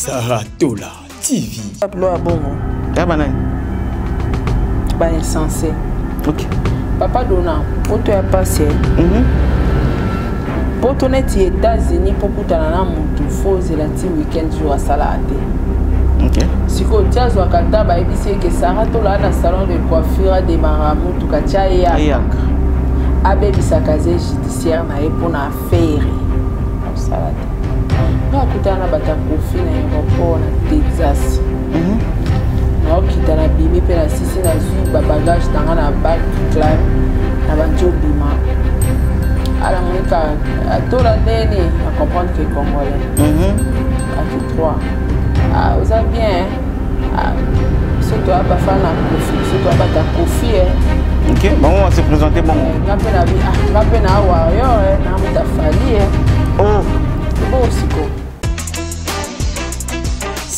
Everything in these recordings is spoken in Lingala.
Saratola TV. Papa bongo. Tabanani. Ba insensé. OK. Papa dona, poto ya passé. Poto neti États-Unis pour kutana na mutu foze la ti weekend jour à salade. OK. Siko tiazo akata ba ebisi ke Saratola na salon de coiffure de Maramutu kacha ya. Abebisa kaze judiciaire na epona affaire. Salade. Nous avons bata kofi na aéroport na Texas. Nous kitana bimi pe na sisi na zu ba bagage tanga na bag club na banjo bima. Ala monika tola nene à comprendre que congolais. À 3. Ah, vous avez bien. Ah, surtout à bafana na kofi, surtout à bata kofi OK, bon on va se présenter bon. Ngape na bi, ngape na warrior na mutafali Oh, bon siko.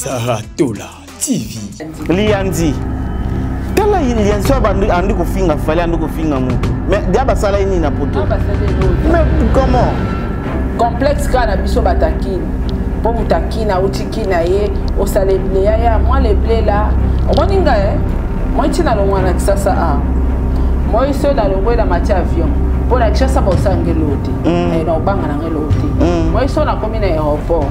Saratola TV. Lianzi. Tala lianzi abandu andi kufinga fali andi kufinga mutu. Mais dia basala ini na poto. Mais comment? Complexe kana biso batakini. Pour mutakina utikina ye osale blé ya moi les blé là. Omoninga moi tina lo mwana kisasa a. Moi iso na lo la matière avion. Pour la kisasa ba osangelote. Na obanga na ngelote. Moi iso na komi na aéroport.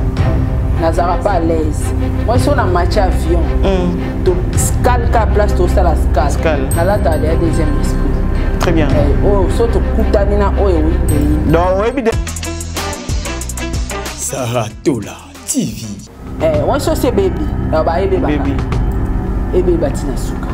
Nazara pas à l'aise. Moi, je suis en match avion. Donc, scale ka place, tout ça la scale. Là, tu as le deuxième esprit. Très bien. Oh, surtout, Koutanina, oh, oui. Donc, oui, Saratola TV. Moi, je suis baby. Baby. Et baby, batina souka.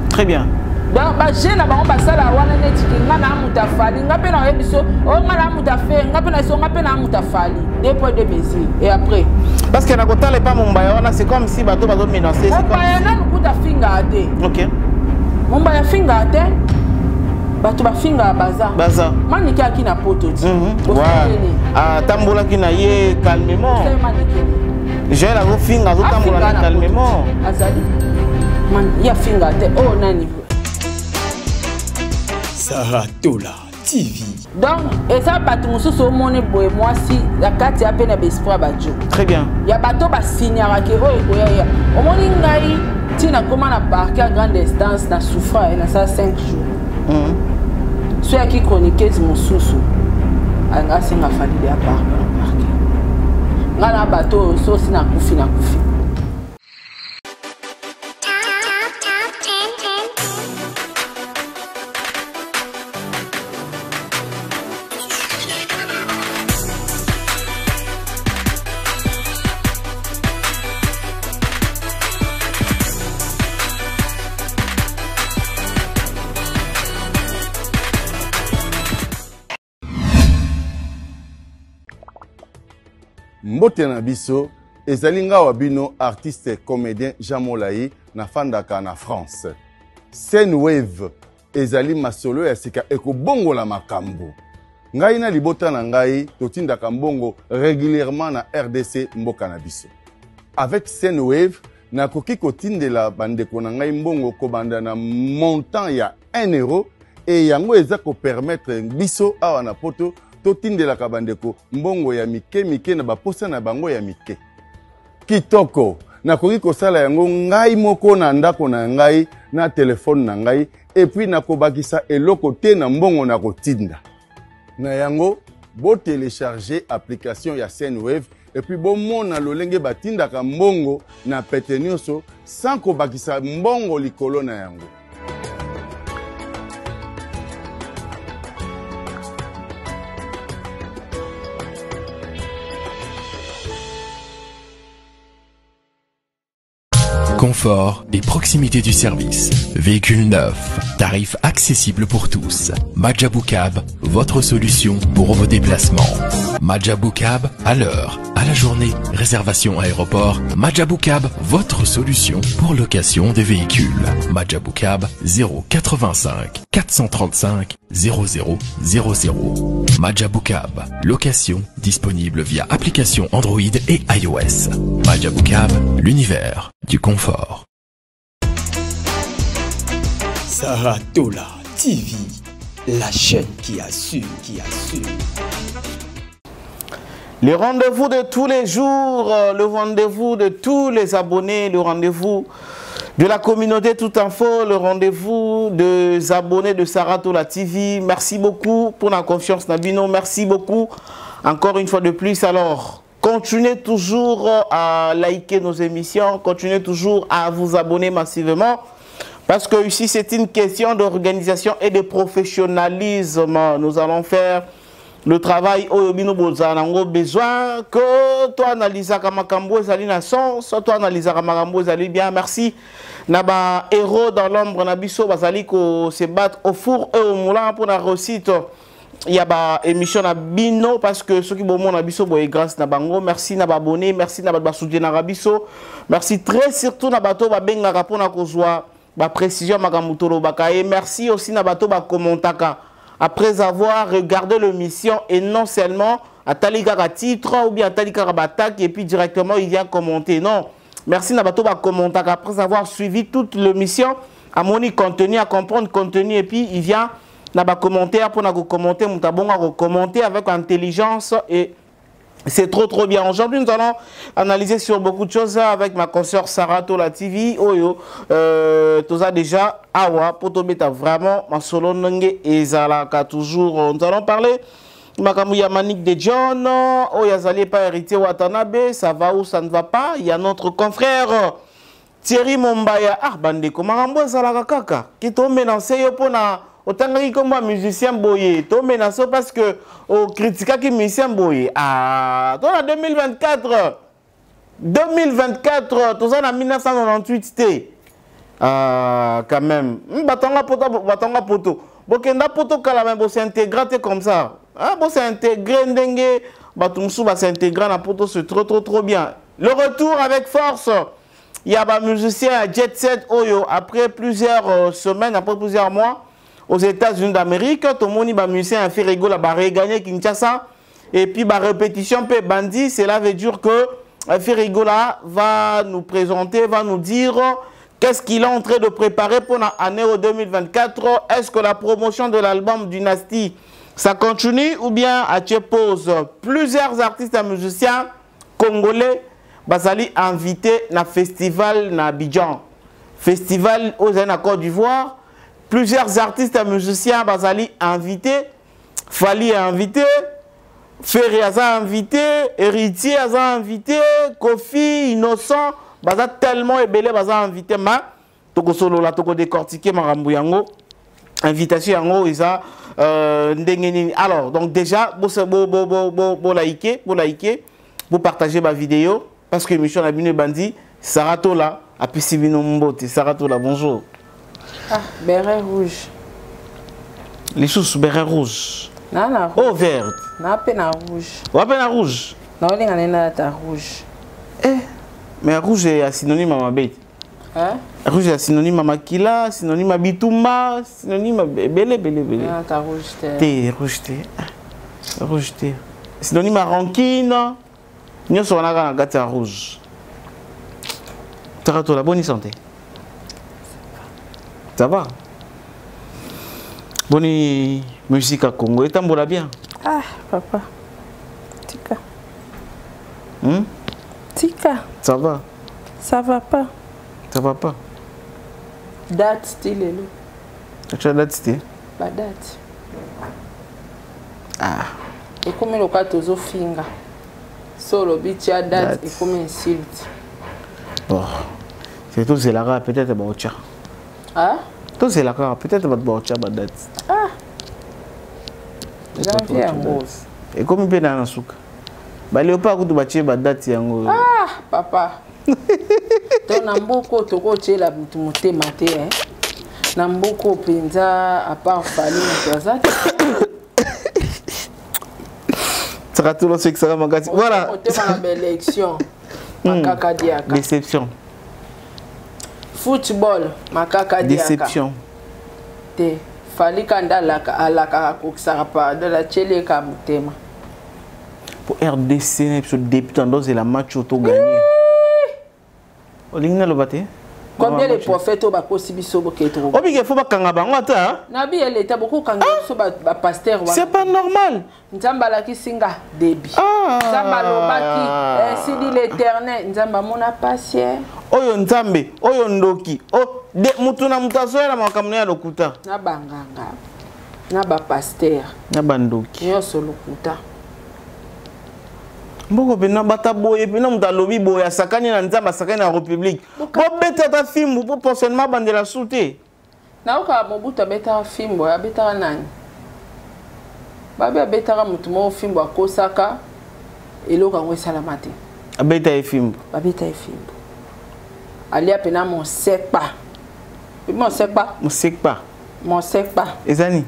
Très bien. Donc, j'ai na bango basala wana netiki ngana mutafali ngape na yebiso o ngana mutafe ngape na so ngape na mutafali 2 points de mesure et après parce que na kotale pas Mumbaya wana c'est comme si bato bazo menacer c'est comme Mumbaya na nukuta finga ate. OK. Mumbaya finga ate. Bato ba finga baza. Mani ki akina poto ti. Ah tambola ki na ye calmement. J'ai la go finga zo tambola calmement. Azali. Man ya finga ate oh nani. Saratola TV. Donc, et ça, bateau moussou so moni boy moi si la carte a peine d'espoir badjo. Très bien. Ya bateau ba signara ke oh ya. Au moni ngai tina comment na parquer à grande distance na souffra et na ça 5 jours. Ceux qui chroniquent mon sous anga singa fali ya parquer. Ngana bateau so sina kufi na kufi. Mbote na biso ezalinga wabino artiste comédien Jean Molayi na fandaka na France. Scène Wave ezali masolo ya sika ekobongola makambo. Ngai na libota na ngai totindaka mbongo régulièrement na RDC mboka na biso. Avec Scène Wave nakoki kotindela bandeko na ngai mbongo kobanda na montant ya 1 euro et yango eza ko permettre biso awa na poto totindela kabandeko mbongo ya mike na baposa na bango ya mike. Kitoko nakoki kosala yango ngai moko na ndako na ngai na telefone na ngai et puis nakobakisa eloko te na mbongo na kotinda. Na yango bo télécharger application ya Sendwave et puis bo mona lolenge batindaka mbongo na pete nyonso sans kobakisa mbongo likolo na yango. Confort et proximité du service. Véhicule neuf, tarif accessible pour tous. Majabou Cab, votre solution pour vos déplacements. Majabou Cab, à l'heure, à la journée, réservation aéroport. Majabou Cab, votre solution pour location des véhicules. Majabou Cab, 085 435 0000. Majabou Cab, location disponible via application Android et iOS. Majabou Cab, l'univers du confort. Saratola TV, la chaîne qui assure, Le rendez-vous de tous les jours, le rendez-vous de tous les abonnés, le rendez-vous de la communauté Tout Info, le rendez-vous des abonnés de Saratola TV. Merci beaucoup pour la confiance, Nabino. Merci beaucoup encore une fois de plus. Alors, continuez toujours à liker nos émissions, continuez toujours à vous abonner massivement. Parce que ici, c'est une question d'organisation et de professionnalisme. Nous allons faire le travail au besoin que toi analyses Kamakambo ezali na sens, toi analyses Kamakambo ezali bien. Merci. Naba héros dans l'ombre nabiso bazali ko se battre au four et au moulin pour la réussite. Il y a ba émission na bino parce que ceux qui bon nabiso boy grâce na bango. Merci na abonné, merci na ba soutien na rabiso. Merci très surtout na bato ba benga pour na kozwa ba précision makamutoro bakaye. Merci aussi na bato ba commentaka. Après avoir regardé l'émission et non seulement à Talika titre ou bien à Talika Batak et puis directement il vient commenter. Non, merci Nabato va commenter après avoir suivi toute l'émission, à mon contenu, à comprendre contenu et puis il vient Naba commenter pour nous commenter, commenter avec intelligence et c'est trop bien. Aujourd'hui, nous allons analyser sur beaucoup de choses avec ma consoeur Saratola TV. Oyo, tout ça déjà, awa, potobeta vraiment, ma solo nenge et zalaka toujours. Nous allons parler Makamouya Manik de John, Oyazali pas hérité Watanabe, ça va ou ça ne va pas. Il y a notre confrère Thierry Mombaya, ah bande, comment on zalaka kaka, qui tombe dans ces yopona. Autant que comme musicien boyé, to menace parce que au critique qui musicien boyé. Ah, toi en 2024, tout ça en 1998 t. Ah, quand même. Batonga poto. Bokenda poto kala même bo s'intégrer comme ça. Ah, bo s'intégrer ndenge batumsu ba s'intégrer na poto c'est trop bien. Le retour avec force. Il y a un musicien Jet Set Oyo après plusieurs semaines, après plusieurs mois. Aux États-Unis d'Amérique, tout le monde est musicien, fait rigoler, gagner Kinshasa. Et puis, répétition, bandit, cela veut dire que Ferigola va nous présenter, va nous dire qu'est-ce qu'il est en train de préparer pour l'année 2024. Est-ce que la promotion de l'album Dynasty, ça continue ou bien à pause? Plusieurs artistes et musiciens congolais basali invités dans le festival na Abidjan. Festival aux Côte d'Ivoire. Plusieurs artistes et musiciens basali invités, Fali invité, Ferry a invité, Héritier a invité, Kofi, Innocent, baza tellement ébélé baza invité ma toko solo la toko décortiquer marambu yango invitation yango isa ndengeni. Alors donc déjà bo liker, bo partager ma vidéo parce que émission la bine bandi Saratola a pisi bino mbote. Saratola bonjour. Ah, béret rouge. Les sous béret rouge. Non, non. Oh, verte. Non, peine rouge. Ou à peine rouge. Non, on est à rouge. Eh, mais rouge est synonyme à ma bête. Hein? Rouge est synonyme à Makila, synonyme à Bitumba, synonyme à belé. Non, t'as rouge. Thé, rouge thé. Rouge thé. Synonyme à rancune. Nous sommes en gâte à rouge. T'as la bonne santé. Ça va? Bonne musique à Congo. Et t'en bien? Ah, papa. Tika. Tika. Ça va? Ça va pas. Ça va pas? Date, style est là. Tu as date, style? La date. Ah. Et comme le cas de Zofinga. Solo, bitia date et comme insulte. Bon. C'est tout, c'est la rare, peut-être, bon, tiens. Ah? Tout c'est la rare, peut-être, bon, tiens, bon, date. Ah. Janvier en rose. Et comme il peut dans la souka. Bah, le pas que tu bâtis, bah, date, en ah, papa. Ton amboko, toko, tu es la bouteille maté, hein. Namboko, pinza, à part Fali, ça. Ça va tout le monde, ça va magasi. Voilà. Belle élection. Makaka diaka. Déception. Football, makaka diaka. Déception. Te Fali kanda alaka koksarapa de la télé kamutema. Pour RDC, sur débutant dans la match auto gagné. Olingna le batté. Combien les prophètes au bakosi biso boketro? Obi ke faut ba kanga bango ata. Nabi l'état beaucoup kanga so ba pasteur wana. C'est pas normal. Nzamba la kisinga débit. Nzamba lobaki si dit l'Éternel nzamba mona patient. Oyo nzambe, oyo ndoki. O de mutuna mutasoya na makamune ya lokuta. Na banganga. Na ba pasteur. Na bandoki. Nyonso lokuta. Mboko pena bata boye pena mutalobi boye sakani na nzamba sakani na république. Bo beta ta fimbu pour personnellement bandela souté. Na oka mobuta beta fimbo ya beta nani? Babe beta mutu mo fimbo akosaka eloka ngwe salamate. Abeta efimbo. Babeta efimbo. Ali apena mon sekpa. Mon sekpa. Mon sekpa. Mon sekpa. Ezani.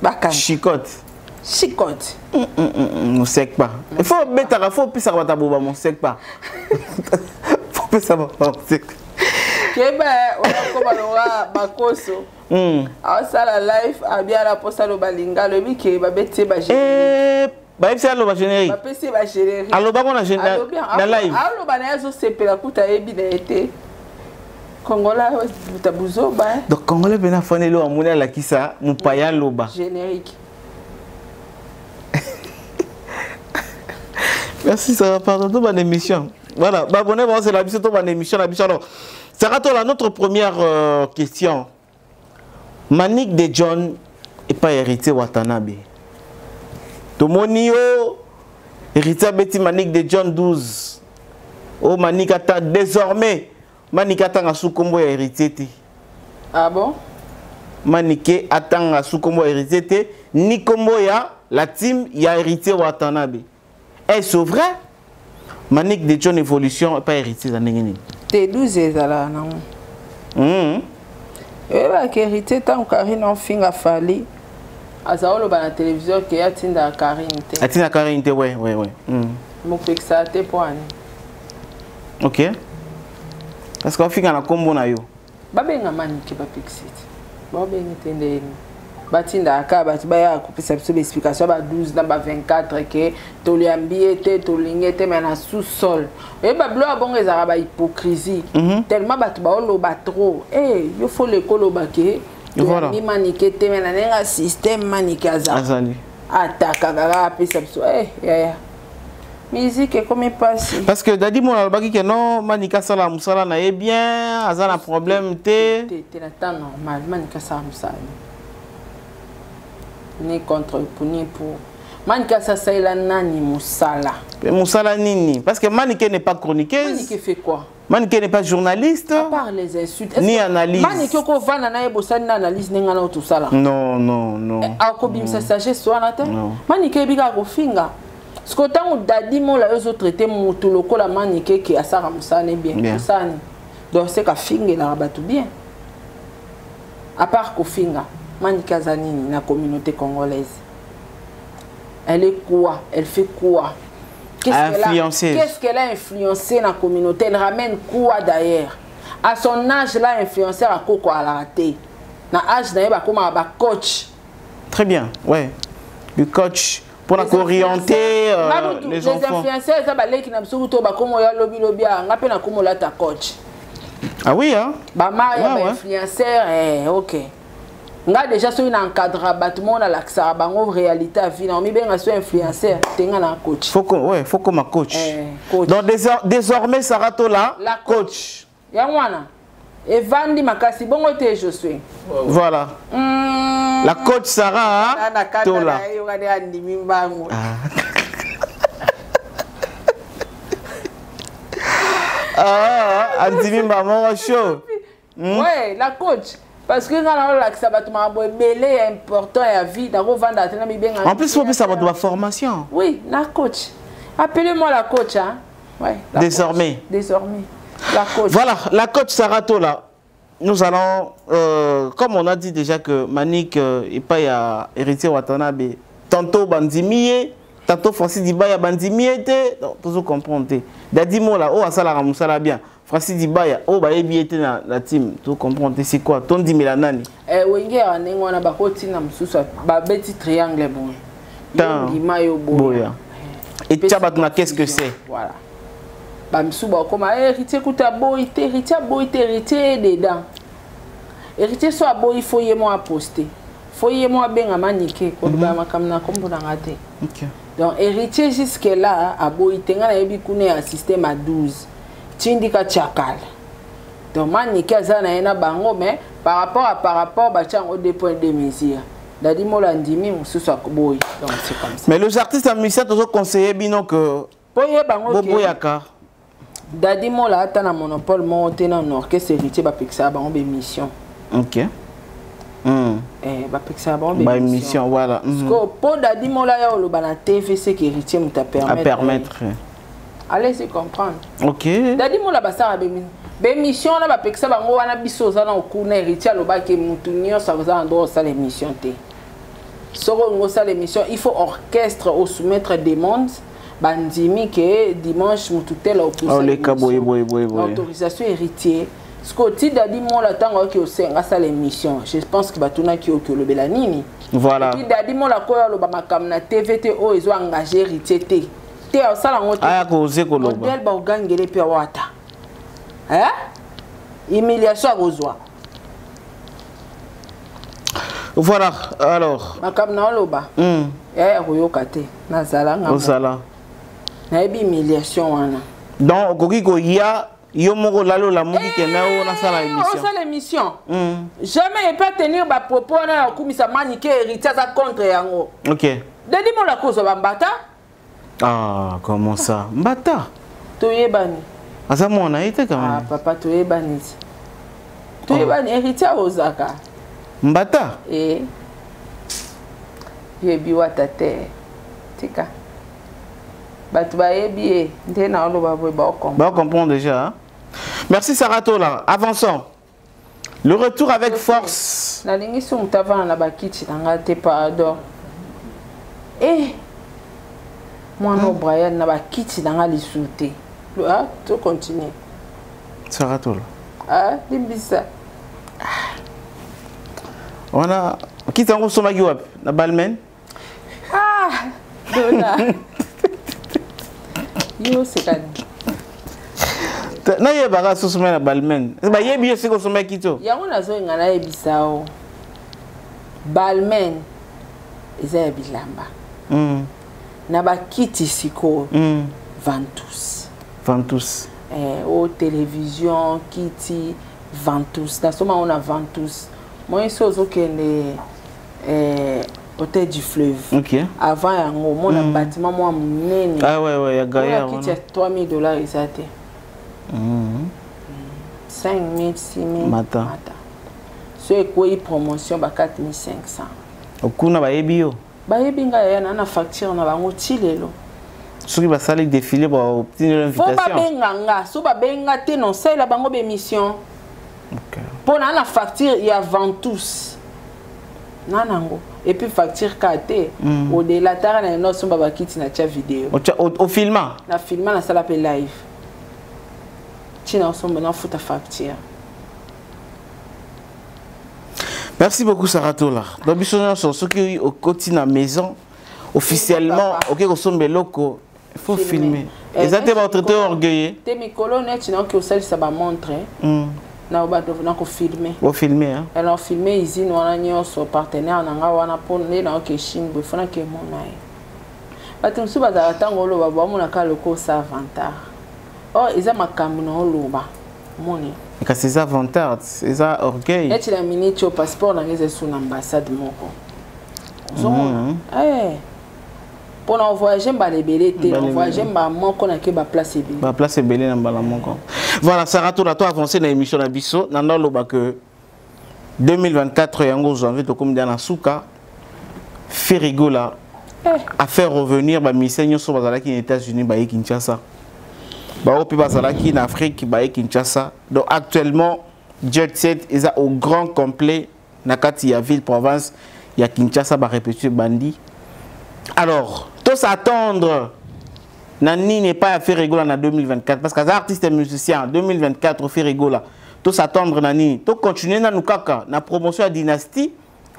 Bakan. Chicote. Chicote. Mon sekpa. Il faut beta, il faut pisser à boba mon sekpa. Faut pisser à mon sekpa. Kebe on a comme bakoso. A sala life a bien la posta lo balinga le biki ba beti ba générique. Ba ipsa lo ba générique. Ba pesi ba générique. Allo ba kona générique na live. Allo ba na zo sepela kuta ebi na été. Congolais tabuzo ba. Donc congolais bena fane lo amuna la kisa mupaya loba. Générique. Merci, ça va pardon toute bonne émission. Voilà, bah abonnez-vous, c'est la mission toute bonne émission, la mission. Alors, Sarah Tola, notre première question. Manik de John n'est pas hérité Watanabe. Tomonio hérité Betty Manik de John 12. Oh Manik ata désormais Manik atanga sukombo hérité. Ah bon? Manik atanga sukombo hérité ni kombo ya la team ya hérité Watanabe. Est-ce vrai? Manik de John évolution n'est pas hérité dans les T'es 12 ans là, non? Et là, hérité tant que Karine en fin a fallu. À ça, on a la télévision qui a tinda à Karine. A tinda à Karine, ouais. Mon fixaté pour année. Ok. Parce qu'on fait un combo na yo. Babenga Manik ba fixite. Babenga tende. Batinda akaba tibaya kupisa biso explication ba 12 na ba 24 ke toliambiete tolingete mais na sous-sol et ba blo abongo ezara ba hypocrisie tellement batu ba oloba trop yo faut le koloba ke ni manikete mais na nenga système manikaza azali ataka kaka pisa biso ya musique comme passe parce que dadi mon albaki que non manika sala musala na e bien azana problème te na temps normal manika sala musala ni contre ni pour Manika ça il a nani musala musala nini parce que Manika n'est pas chroniqueuse. Manika fait quoi? Manika n'est pas journaliste. À part les insultes ni analyse. Manika ko vana na ebosa na analyse ninga na tout ça là. Non. Akobim sa sagesse so na te. Manika bika ko finga. Ce que tant dadi mo la yo traiter mutu lokola Manika qui a ça musala bien. Ça ni. Donc c'est ka finga la rabatu bien. À part ko finga Manika Zanini, la communauté congolaise. Elle est quoi? Elle fait quoi? Qu'est-ce qu'elle a influencé dans la communauté? Elle ramène quoi d'ailleurs? À son âge, elle a influencé à Coco à la raté. Dans l'âge, elle a comme un coach. Très bien, ouais. Le coach pour la orienter les enfants. Les influenceurs, ils ont coach. Ah oui, hein? Influenceur, ok. Nga déjà sur un encadre bâtiment à l'accès bango réalité à vie on mi bien sur influenceur tenga na coach faut comme coach donc désormais Sarah Tola la coach ya mwana et vandi makasi bongo te je suis voilà la coach Sarah Tola andimi mbamo show ouais la coach. Parce que quand on a ça belé important à vie en plus il faut ça va formation. Oui, la coach. Appelez-moi la coach hein. Ouais, désormais. La coach. Voilà, la coach Sarah Tola. Nous allons comme on a dit déjà que Manik et pas ya héritier Watanabe. Tantôt Bandimié, tantôt Francis Dibaya Bandimié donc toujours comprendre. Dadi mola oh ça la ramusala bien. Francis Dibaya, oh bah ébiété la team, tu comprends, c'est quoi? Ton 10 000 nani? Wenge on a bakoti na msusa, ba petit triangle bon. Boya. Et Tchabat, qu'est-ce que c'est? Voilà. Bamisuba comme héritier kuta boité, héritier dedans. Héritier soit boy, il faut y moi poster. Faut y moi bien à maniquer quand ba makamna comme pour ngate. OK. Donc héritier jusque là a boité ngana yebi kune un système à 12. Tindika chakal. Donc maniquer ça na ena bango mais par rapport ba tchang au deux points de mesure. Dadi mola ndimi mususu boy. Donc c'est comme ça. Mais les artistes en musicien toujours conseiller bino que boye bango boyaka. Dadi mola ata na monopole monté na orchestre héritier ba peksa bango be mission. OK. Ba peksa bango be mission voilà. Parce que pour Dadi mola ya oloba na TVC que héritier muta permettre. Allez-y comprendre. OK. Dadi mola ba sa be mission na ba peksa bango wana biso za na okuna héritier aloba ke mutu nyonso za ndo sa les missions te. Soro ngo sa les missions, il faut orchestre au soumettre des demandes. Bandimi que dimanche mututel autorisation héritier. Ce que tu Dadi mola tango ki osenga sa l'émission. Je pense que batuna ki le belanini. Voilà. Puis Dadi mola ko lo ba makamna TVT o ezo engagé héritier te. Te o sala ngoto. Aya ko oze ko lo. Modèle ba ogangele pe wata. Hein? Humiliation rozwa. Voilà, alors. Makamna loba. Ya koyoka te. Na zala nga. Osala. Na ebi humiliation wana. Donc okoki ko ya yo moko lalo la moki kena o na sala émission. On sala émission. Jamais il peut tenir ba propos na kumisa maniquer héritier za contre yango. OK. Dadi mo la cause ba mbata? Ah, comment ça? Mbata. Toyebani. Asa mona ite quand même. Ah papa toyebani. Toyebani héritier ozaka. Mbata. Yebi watate. Tika. Ba comprendre déjà. Hein? Merci Saratola. Avançons. Le retour avec force. La ligne sur Mutava na bakiti nanga te pardon. Moi non Brian na bakiti nanga lisute. Ah, tu continues. Saratola. Ah, limbisa. On a qui t'en ressemble à wapi na Balmain. Ah, dona. Yo c'est quand na ye baga so soma na Balmain. Ba ye biyo siko soma kito. Ya ngona zo ngana e bisao. Balmain eza bilamba. Na ba kiti siko. Ventus. Ventus. Au télévision kiti Ventus. Na soma on a Ventus. Moi ici aux okende Hôtel du Fleuve. OK. Avant un mon bâtiment moi nene. Ah ouais, il y a Gaïa. Qui est $3,000 exacté. 5,000, 6,000. Mata. Ce quoi promotion ba 4,500. Okuna ba ebio. Ba ebinga ya na facture na bango tilelo. Ce qui va saler défiler pour obtenir l'invitation. Faut ba benganga, so ba benga te non ça la bango émission. OK. Pour la facture il y a Ventus. Nanango. Et puis facture KT. Au-delà tara na no somba ba kiti na cha vidéo. Au filmant. Na filmant na sala pe live. Tina somba na futa facture. Merci beaucoup Saratola. Donc bisous sur ceux qui au quotidien maison officiellement OK ko sombe loko il faut filmer. Exactement traité orgueilleux. Te mikolo net tina ko sali ça ba montrer. Na obato na ko filmer. Au filmer hein. Elle a filmé usine wana nyonso partenaire na nga wana pour ne na ke shimbo fona ke monaye. Bato musu bazala tango loba ba mona ka loko sa avantage. Oh eza makambo na loba. Moni. Ka c'est avantage, c'est orgueil. Et la minute au passeport na ngeze sous l'ambassade moko. Pour voyager ba lebele te, voyager ba moko na ke ba place ebele. Ba place ebele na bala moko. Voilà, Saratola toi avancer na émission na biso, na ndoloba que 2024 yango janvier to comme dans Souka Ferigola a fait revenir ba missenyo so bazala ki aux États-Unis ba Kinshasa. Ba opi bazala ki en Afrique ba Kinshasa. Donc actuellement Jet Set est au grand complet na kati ya ville province ya Kinshasa ba répéter bandi. Alors, tout s'attendre Nani n'est pas à faire rigoler en 2024 parce que les artistes et musiciens en 2024 fait rigoler. Tout s'attendre Nani, tout continuer dans nous kaka na promotion à dynastie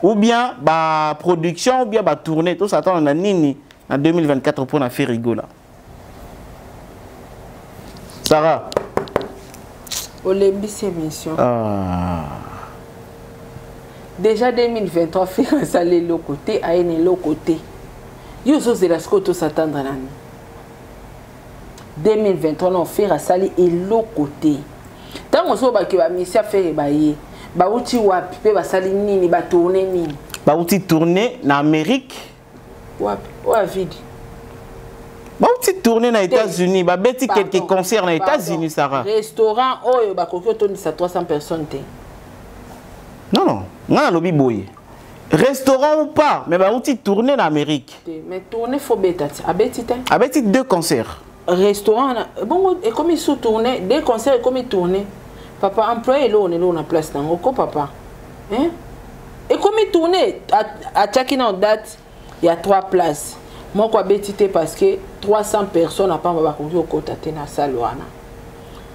ou bien ba production ou bien ba tournée, tout s'attendre Nani en 2024 pour na faire rigoler. Sarah. Olembisi émission. Ah. Déjà 2023, faire ça le côté, à le côté. Yo so la scoto s'attendre là. 2023 non faire ça et le côté. Tant on so ba que ba mission faire ba yé. Ba uti wapi pe ba sali nini ba tourner nini. Ba uti tourner en Amérique. Wapi wa vide. Ba uti tourner aux États-Unis, ba beti quelques concerts aux États-Unis Sarah. Restaurant oh ba kokyo toni sa 300 personnes té. Non non, ngana lobi boye. Restaurant ou pas, mais bah outil tourner en Amérique. Mais tourner faut bêta. Abeti 2 concerts. Restaurant bon et comme ils sont tournés, 2 concerts et comme ils tournent. Papa employé là on est là on a place dans quoi papa. Hein? Et comme ils tournent à chaque date, il y a 3 places. Moi quoi bêtité parce que 300 personnes à pas va conduire au côté na salle wana.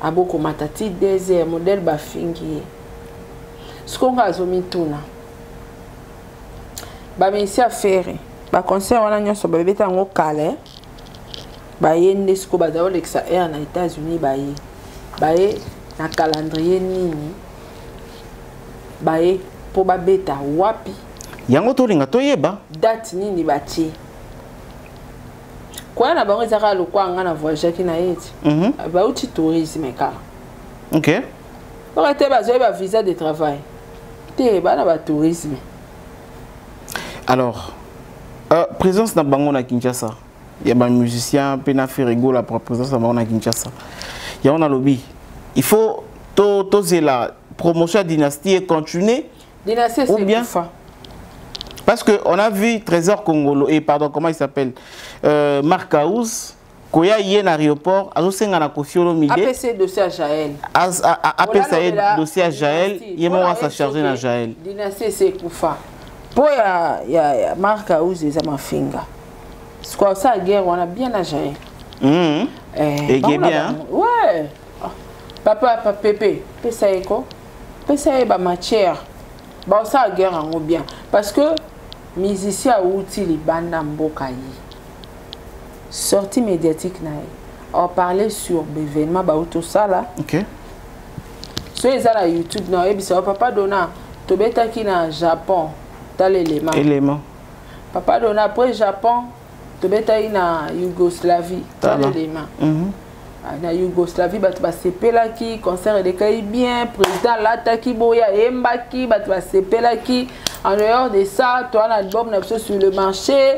Aboko matati désert modèle ba fingi. Ce qu'on a zomi tourna. Ba mensi affaire ba concert wana nyonso ba beta ngo kale ba yende siko ba dawo lexa air na États-Unis ba ye na calendrier nini ba ye po ba beta wapi yango tolinga toyeba date nini ba ti kwa na bango ezaka lokwa nga na voyage ki na yeti ba uti tourisme ka OK ba te ba zo ba visa de travail te ba na ba tourisme. Alors, présence dans Bango na Kinshasa. Il y a des musiciens, Pena Ferrigo, la présence dans Bango na Kinshasa. Il y a un lobby. Il faut que la promotion de dynastie et continuer. Dynastie, c'est bien. Parce qu'on a vu Trésor Congolo, et pardon, comment il s'appelle Marc House, quand il y a un aéroport, à APC dossier à Jaël. APC dossier à Jaël, il y a un chargé à Jaël. Dynastie, c'est Koufa. Pour ya marque House les amafinga. C'est quoi ça guerre on a bien à Jaël. Et qui est bien. Ouais. Papa Pépé, pesa eko. Pesa e ba matière. Ba ça guerre en bien parce que musicien outil li banda mboka yi. Sortie médiatique na. On parlait sur l'événement ba auto ça là. OK. So ils à YouTube na et bisa papa dona tobeta ki na Japon. Dans l'élément. Élément. Papa dona après Japon tobeta na Yougoslavie dans l'élément. Na Yougoslavie bat ba sepela ki concert de kai bien président lata ki boya embaki bat ba sepela ki en dehors de ça toi l'album na biso sur le marché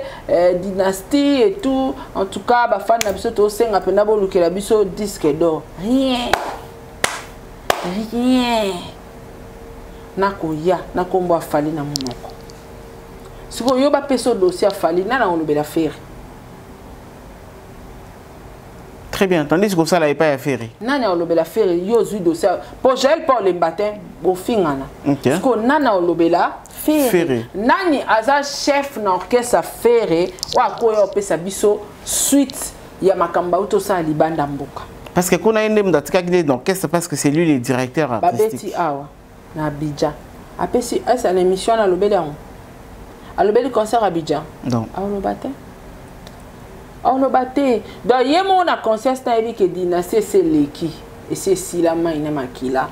dynastie et tout en tout cas ba fan na biso to senga pena bo lukela biso disque d'or rien nakoya nakombo afali na monoko siko yo ba peso dossier afali na on lobela faire. Très bien, tandis que ça n'avait pas affaire. Nana olobela faire yo zu dossier pour gel pour le matin au fingana. Parce que nana olobela faire. Nani aza chef d'orchestre faire ou akoyo pesa biso suite ya makamba uto sa libanda mboka. Parce que qu'on a une d'orchestre d'orchestre parce que c'est lui le directeur artistique. Babeti awa na Abidjan. Apesi esa l'émission na lobela on. A lobeli concert à Abidjan. Donc. A olobate. On le battait. Donc, il y a mon conscience que dynastie c'est l'équipe. Et c'est si la main n'a makila.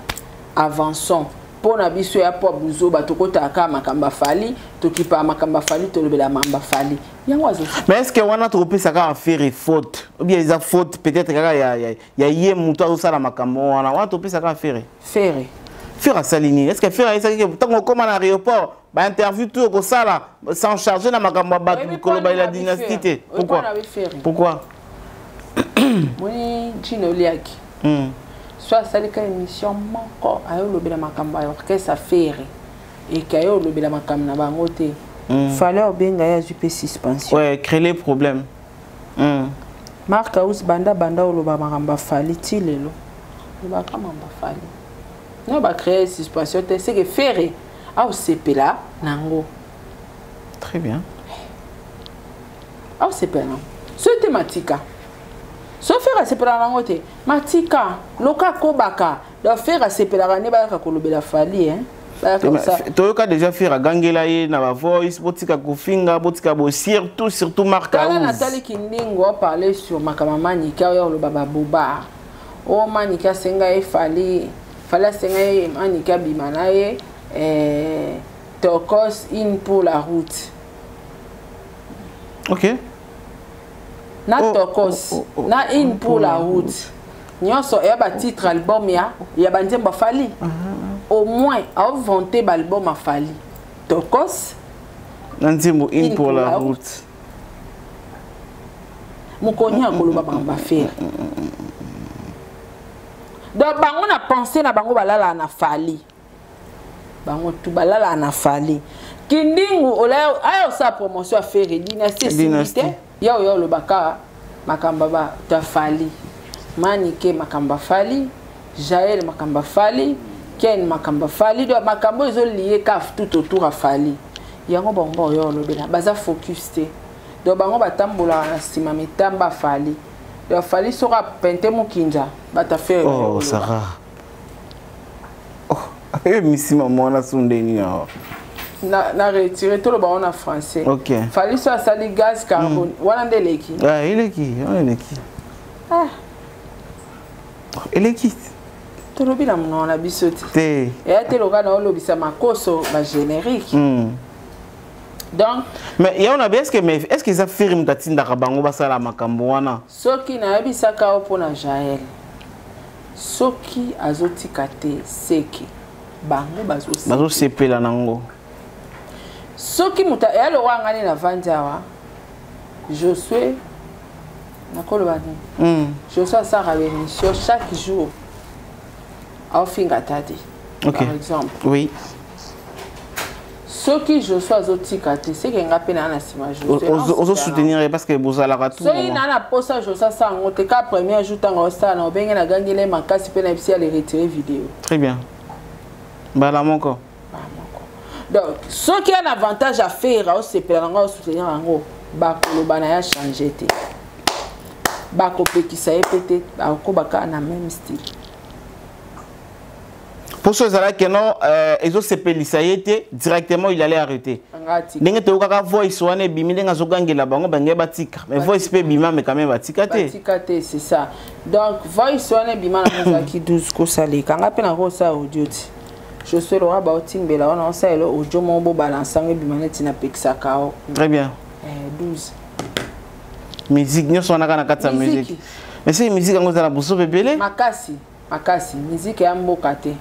Avançons. Pour na biso ya pop buzo batoko taka makamba fali, tokipa makamba fali to lobela mamba fali. Mais est-ce que on a trop ça va faire faute? Ou bien ils a faute peut-être qu'il y a yé muto ça la makamba on a trop ça va faire. Faire à Salini. Est-ce que faire ça que tant qu'on comme à l'aéroport bah interview tout comme ça là sans charger na makamba battu koloba la dynastie. Pourquoi? Oui, Gino Liaki. Soit ça les émission manko ayo lobela makamba orchestre affaire et kayo lobela makamba na bangote. Fallait obenga ya jupe suspension. Ouais, créer les problèmes. Marc House banda oloba makamba fali ti lelo. Loba makamba fali. Non ba créer suspension c'est que faire au sepela nango. Très bien. Au sepela. Ce thématique. So faire sepela nango te. Matika loka kobaka. Do faire sepela ne ba ka kolobela fali hein. Toyoka déjà faire gangela ye na ba voice botika kofinga botika bo surtout Marc House. Nathalie Kindingo a parlé sur makamamani ka yo lo baba boba. o manika senga e fali senga e manika bimana ye Tokos in pour la route. OK. Na Tokos na in pour la route. Nyonso ya ba titre album ya banzemba fali. Au moins a vanté l'album a fali. Tokos Nanzimbo in pour la route. Mukonya koloba bamba faire. Donc bango na pensé na bango balala na fali. Bango tu balala na fali. Kindingu ola ayo sa promotion a faire dynastie. Ya yo lo baka makamba ba ta fali. Manike makamba fali, Jaël makamba fali, Ken makamba fali, do makambo ezo lié kaf tout autour a fali. Yango bongo yo lo bela baza focus te. Do bango batambola na sima mitamba fali. Do fali sera pente mukinja bata faire. Oh Sarah. Oh, misima mona sundeni ya. Na retirer tout le baron en français. OK. Fali so sali gaz carbone. Wana ndeleki. Ah, ileki, on ileki. Ah. Ileki. Tolobi na mona bisoti. Te. Et te loga na olobisa makoso ba générique. Donc, mais y a on a bien est-ce que ça firme tatinda kabango basala makambo wana? Soki na yebisaka opona Jaël. Soki azotika te seki. Bango bazo sepela nango. Soki muta ya lo wangani na vanjawa. Josué nakolo bani. Josué ça raveni sur chaque jour. Au finga tadi. Okay. Par exemple. Oui. Ce qui je sois autique, c'est qu'il y a un sima Josué. Oso soutenir parce que vous allez rater. So il n'a pas ça Josué ça on te cas premier jour tant ça na benga na gangile makasi pe na bisi aller retirer vidéo. Très bien. Bala moko. Donc ce qui a un avantage à faire c'est pour soutenir en ba koloba na ya changer te. Ba kopeki ça peut-être ba ko baka na même style. Pour ceux qui non, ils ont été directement, il allait arrêter. N'est-ce pas voice ou ane bimi n'est-ce pas la bango bangé batika. Mais voice pe bima mais quand même batika te. Batika te c'est ça. Donc voice ou ane bima na qui 12 ko sali. Quand on appelle en ça audio. Je suis le roi baotimbela on ça et le audio mon beau balançant bima na tina peksa kao. Très bien. 12. Musique nous on a kana kata musique. Mais c'est musique on a bosso bebele. Makasi musique ya mboka te.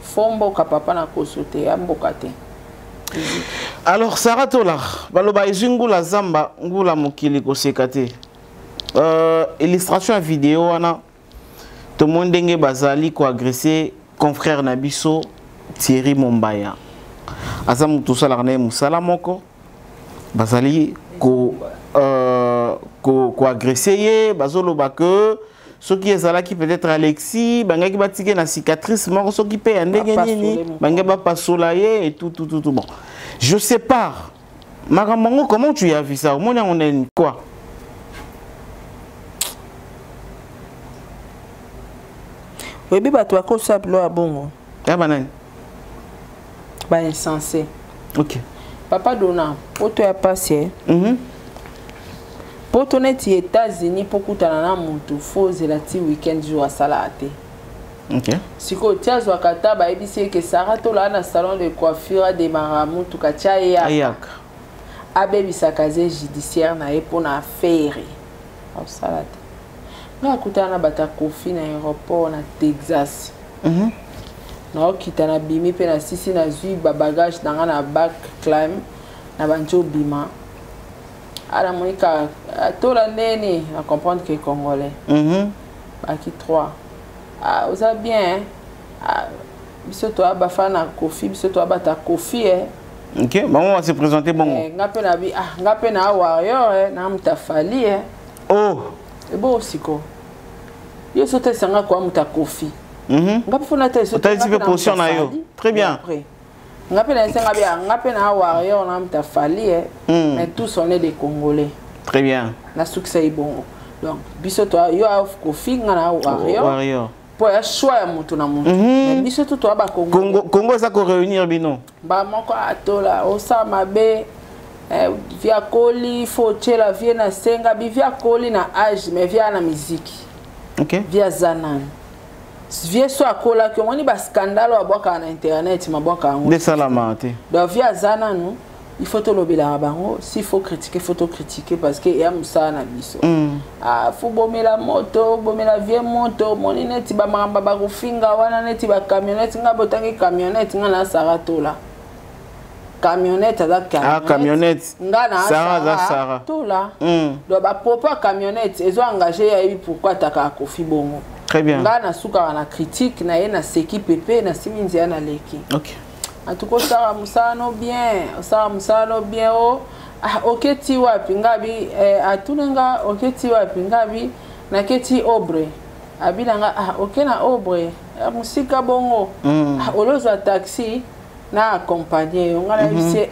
Fombo kapapa na kosote ya mboka te. Alors Sarah Tola, baloba izungula zamba ngula mokili kosekate. Illustration à vidéo wana to mondenge bazali ko agresser confrère Nabiso Thierry Mombaya. Azam tout ça la musala moko bazali ko agresser bazolo ba que ce qui est là qui peut-être Alexis bangaki batike na cicatrice moko so qui paye ndenge nini bangaba pasolaye et tout bon. Je sais pas. Maramongo, comment tu as vu ça? Au moins, on est quoi? Oui, mais tu as quoi ça pour le bon? Ah, banane. Bah, insensé. Ok. Papa Dona, pour toi, passé. Pour ton aux États-Unis, pour que tu aies un faux zélati week-end jour à Salate. Ok. Si tu as un kata, bah, il dit que Sarah Tola na salon de coiffure de Maramou, tu as Ayak. Abebi Sakazé judiciaire na pour na affaire. Au Salate. Na kutana bata kofi na aéroport na Texas. Na okita na bimi pe na sisi na zui ba bagage na back climb na banjo bima. Ala monika tola nene à comprendre que congolais. Baki 3. Ah, vous avez bien hein. Biso to abafana kofi, biso to abata kofi OK, bon on va se présenter bon. Ngape na bi ngape na warrior na mtafali Oh. Et bon siko. Yo sote sanga kwa mtakofi. Ngape fona te sote. Tu peux position na yo. Très bien. Ngape na senga bi ngape na warrior na mtafali mais tous on est des Congolais. Très bien. Na succès bon. Donc biso to yo of kofi ngana warrior. Pour un choix à mon mais biso to ba Congo ça ko réunir bino. Ba moko atola osama be via koli faut la via na senga bi via koli na âge mais via na musique. OK. Via zanan. vie so akola que moni ba scandale wa boka na internet ma boka ngo de salamate donc via zana nous il faut te lobela bango s'il faut critiquer parce que ya musa na biso ah faut bomela moto bomela vie moto moni neti ba mamba ba kufinga wana neti ba camionnette nga botangi camionnette nga na saratola camionnette za camionnette camionnette nga na Sarah tola donc ba propre camionnette ils ont engagé ya pourquoi taka kofi bongo. Très bien. Nga na suka na critique na ye na seki pepe na siminzi ya na leki. OK. En tout cas ça musano bien o oketi wapi ngabi atunanga oketi wapi ngabi na keti obre abilanga okena obre musika bongo oloza taxi na accompagner ngala bise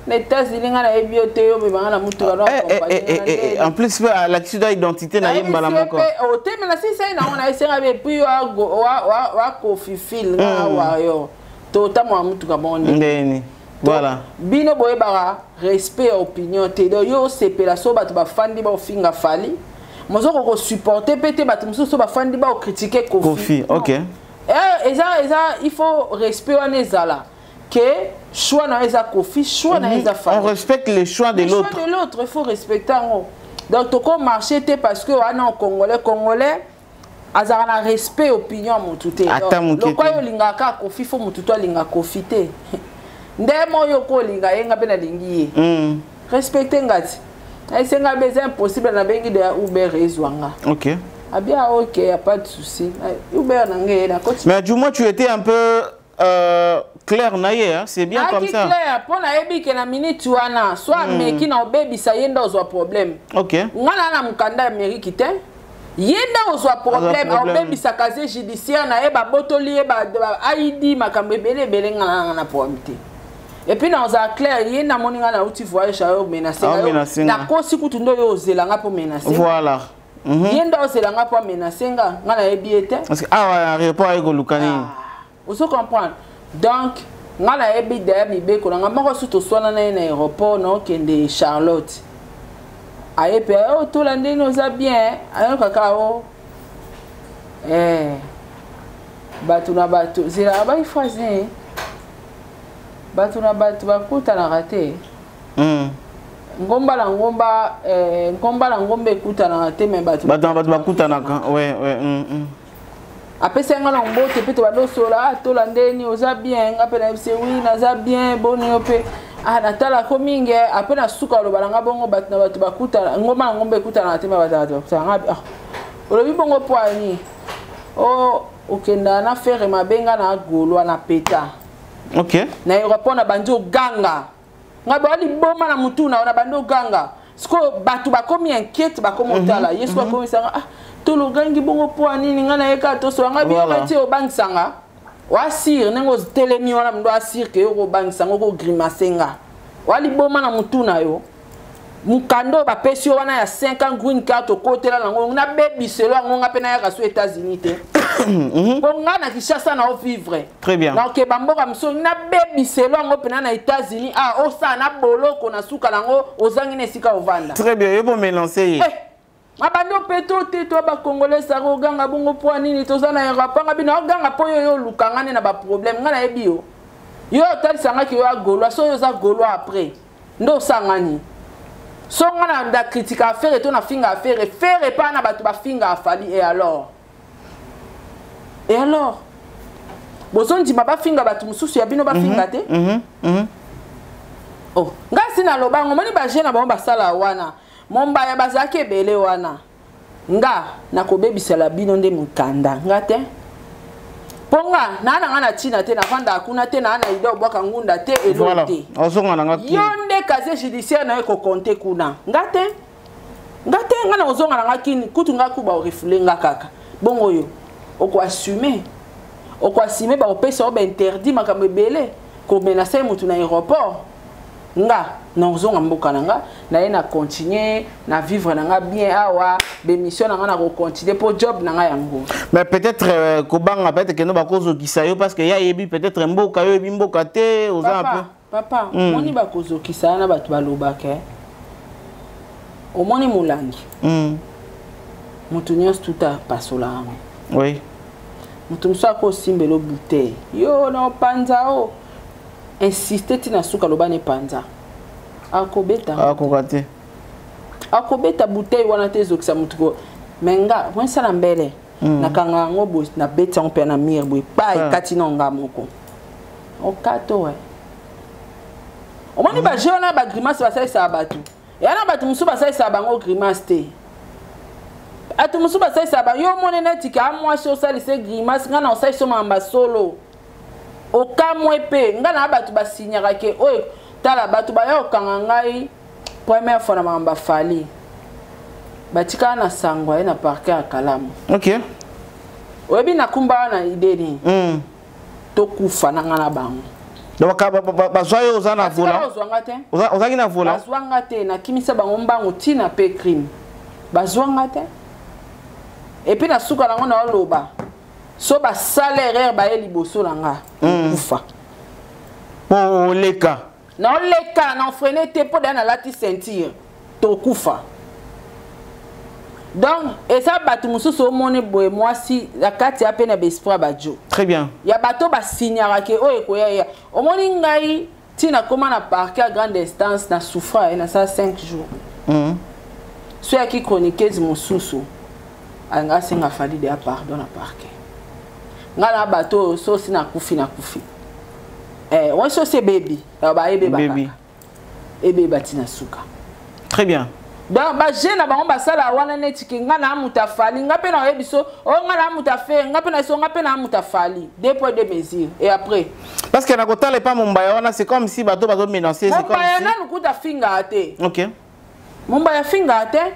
les États-Unis na ebiote yo bebanga na mutu ba accompagner en plus l'accident d'identité na yemba la moko o te na si sai na ona esenga be puis wa coffee fil na wa yo tota mo mutu ka bonne ndeni voilà bino boye bara respect opinion te do yo sepela so batu ba fandi ba ofinga fali mozoko ko supporter pété batu muso ba fandi ba o critiquer Kofi OK eza il faut respect on ezala que choix na eza Kofi choix na eza fali on respecte les choix de l'autre il faut respecter ngo donc to ko marcher te parce que wana congolais azara na respect opinion mutu te lokwa yo linga ka Kofi fo mutu to linga Kofi te ndemo yo ko linga yenga pe na lingi ye respecter ngati esenga beza impossible na bengi de Uber ezwanga OK abia OK y a pas de souci Uber na ngé na côté mais du moins tu étais un peu clair naie hein c'est bien comme ça clair pour na yebi ke na minute wana soit meki na obebisa yenda ozwa problème OK ngana na mukanda Amerique te yenda ozwa problème obebisa casier judiciaire na eba botoli eba ID makambo ebele ngana na problème te et puis dans un clair yenda moninga na uti voyage ayo menacer na kosi kutu ndo yo ozelanga po menacer voilà yenda ozelanga po menacer ngana ebiete parce que aéroport ay golukani vous comprenez donc ngala ebi derrière mibeko nga moko suto swana na aéroport no kende Charlotte ayepe o to la ndeni oza bien ayo kakao batu na batu zira ba ifaze batu na batu bakuta na rate ngomba la ngombe ekuta na rate me batu bakuta na ouais apesa nga na mbote pe to badosola to la ndeni oza bien nga pe na bise oui naza bien boni yo pe natala ko mingi ape na suka lo balanga bongo bat na batu bakuta ngoma ngombe kuta na tema batatu nga olobi bongo poani okenda na faire mabenga na golo na peta OK na aéroport na banjo ganga nga bali boma na mutuna na bando ganga siko batu bakomi inquiète bakomotala yesu bakomi sanga to lo gangi bongo poani ngana eka to so nga bi mati o bangsanga wa sir nengo telemi wana mndo asir ke yo bangsanga ko grimacenga wali boma na mutuna yo mukando ba pesi wana ya 5 ans green card to kotela nango na baby selo ngonga pena ya kaso États-Unis te bonga na Kinshasa na vivre très bien donc bamboka mso na baby selo ngo pena na États-Unis osa na boloko na suka nango ozangi na sika ovanda très bien yebo mélanger abando peto te to ba congolais sa ko ganga bongo po nini to sana rapanga bina ganga po yo lukangane na ba problème ngana ebio yo tali sanga ki yo agolo so yo za golo après ndo sangani so ngana nda critique affaire to na finga affaire faire pas na batu ba finga afali et alors boson di ba finga batu mususu ya bino ba finga te oh ngasi na lobango moni ba jena ba sala wana momba ya bazake bele wana nga nakobebisela bino nde mukanda ngate ponga nana ngana tina te na vanda akuna te na ana ido boka ngunda te elote ozonga nga yonde casier judiciaire na eko compter kuna ngate ngana ozonga nga kini kutu nga kuba orifule nga kaka bongo yo oko assumer ba opesa oba interdit makambe bele ko menacer mutu na aéroport nga na ozonga mboka nanga na ye na continuer na vivre nanga bien awa be mission nanga na ko continuer pour job nanga yango mais peut-être kobanga peut-être que no bakozo kisayo parce que ya yebi peut-être mboka yo yebi mboka te oza un peu papa moni bakozo kisana na batu balobaka omoni mulangi mutu nyonso tuta pasola oui mutu musu ako simbelo bouteille yo na panza o insister tina suka lobane panza akobeta bouteille wana te ezokisa mutu ko menga monsala mbele nakanga ngobo na beta on pe na mire boy pa kati na nga moko okato we omoni ba jeuna ba grimace ba sa batu yana batu musu ba sa bango grimace te atu musu ba sa ba yo mone na tika amwa so sali se grimace ngana o sa so mamba solo okamwe pe ngana batu ba signaka ke oy tala batu ba yo kanga ngai première fois na mamba fali batika na sangwa na parquet à Kalamu. OK. Oyebi na kumba na idée ni. To kufa na ngana bango. Donc bazwayo ozana vola. Ozaki na vola. Bazwanga te na kimisa bango mbango tina pe crime. Bazwanga te. Et puis na suka nango na loba. So ba salaire ba ye liboso nanga. Kufa. Po leka. Na leka na freiner te po na lati sentir. To kufa. Donc, et ça, bateau mususu au monde boy moi si la carte a peine bespra badjo. Très bien. Il y a bateau ba signara ke o ekoya ya. Au monde ngai tina comment na parquet à grande distance na souffra et na ça 5 jours. Ceux qui chroniquent mususu anga singa fali de pardon na parquet. Ngala bateau so si na kufi. On so c'est baby. Ba ebe ba. Baby. Ebe batina suka. Très bien. Donc ba jeune ba on ba sala wana netiki ngana amuta fali ngape na yebiso o ngana amuta fe ngape na so ngape na amuta fali deux poids deux mesures et après parce que na kotale pas Mumbaya wana c'est comme si bato menacer c'est comme si na nukuta finga ate. OK. Mumbaya finga ate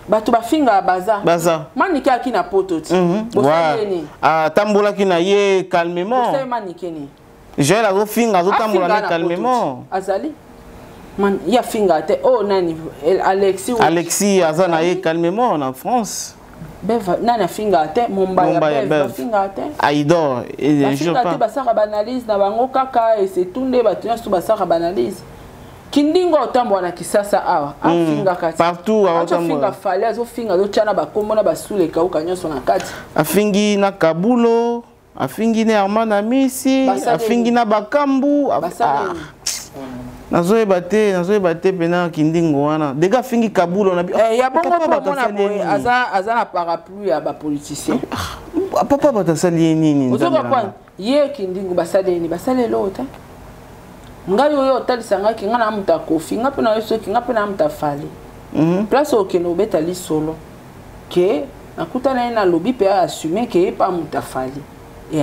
bato ba finga baza maniki akina poto ti ouais ah tambola kina ye calmement c'est maniki ni je la go finga zo tambola calmement azali man ya finga te oh nani Alexis azana ye calmement en France beva nani finga te Mumbaya finga te Aïdor et je pas ba saka banalise na bango kaka et c'est tout nde bato nso ba saka banalise kindingo otambo na kisasa awa afinga kati partout otambo finga fale azo finga zo chana ba komona ba sule ka ukanyoso na kati afingi na Kabulo afingi na Armana Misi afingi na Bakambu nazoe bate pena kindingo wana dega fingi Kabulo na ya bongo mona boy aza na parapluie ya ba politicien papa batasali nini ozoka kwa ye kindingo basale lota ngayo yo talisanga ki ngana amuta kofi ngape na yeso ki ngape na amuta fali place okeno beta li solo ke nakuta na lobby pe assumer que pas amuta fali et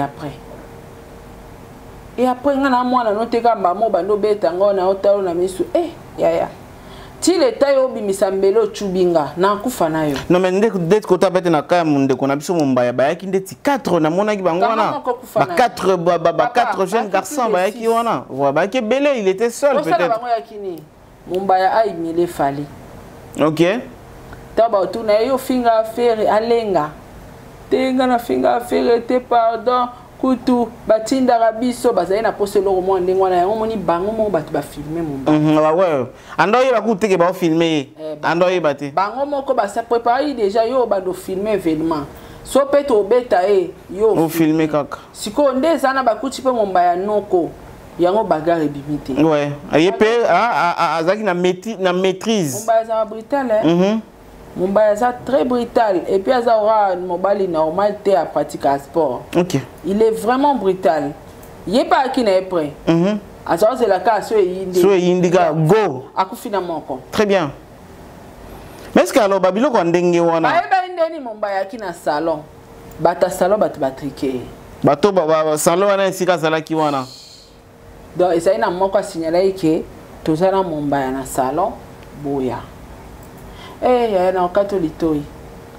après ngana mwana no teka mbamo bando beta ngona otalo na misu ya ti leta yo bimisa mbelo chubinga na kufa nayo non mais ndeko kota bete na kaya munde kona biso Mumbaya bayaki ndeti 4 na mona ki bango wana ba 4 jeunes garçons bayaki wana voilà bayaki belé il était seul peut-être bango yakini Mumbaya a imilé fali OK taba tu na yo finga affaire alenga tenga na finga affaire te pardon kutu batinda rabiso bazali na pose loko mo ndengwana yango moni bango mo batu ba filmer Mumbaya ouais andoye ba kuteke ba filmer andoye bate bango moko ba sa préparer déjà yo ba do filmer événement so peto beta yo filmer kaka siko ndeza na bakuti pe Mumbaya noko yango bagare bimité ouais ayepe azaki na maîtrise Mumbaya za brutal Mumbaya ça très brutal et puis ça aura mobile normal te à pratiquer à sport. OK. Il est vraiment brutal. Il est pas qui n'est prêt. Alors c'est la cas sur indiga go. Akufina moko. Très bien. Mais est-ce que alors babilo ko ndenge wana? Ba ndeni Mumbaya ki na salon. Bata salon batu batriquer. Bato salon wana esika sala ki wana. Donc ça ina moko signaler que tozala Mumbaya na salon boya. Na katolitoi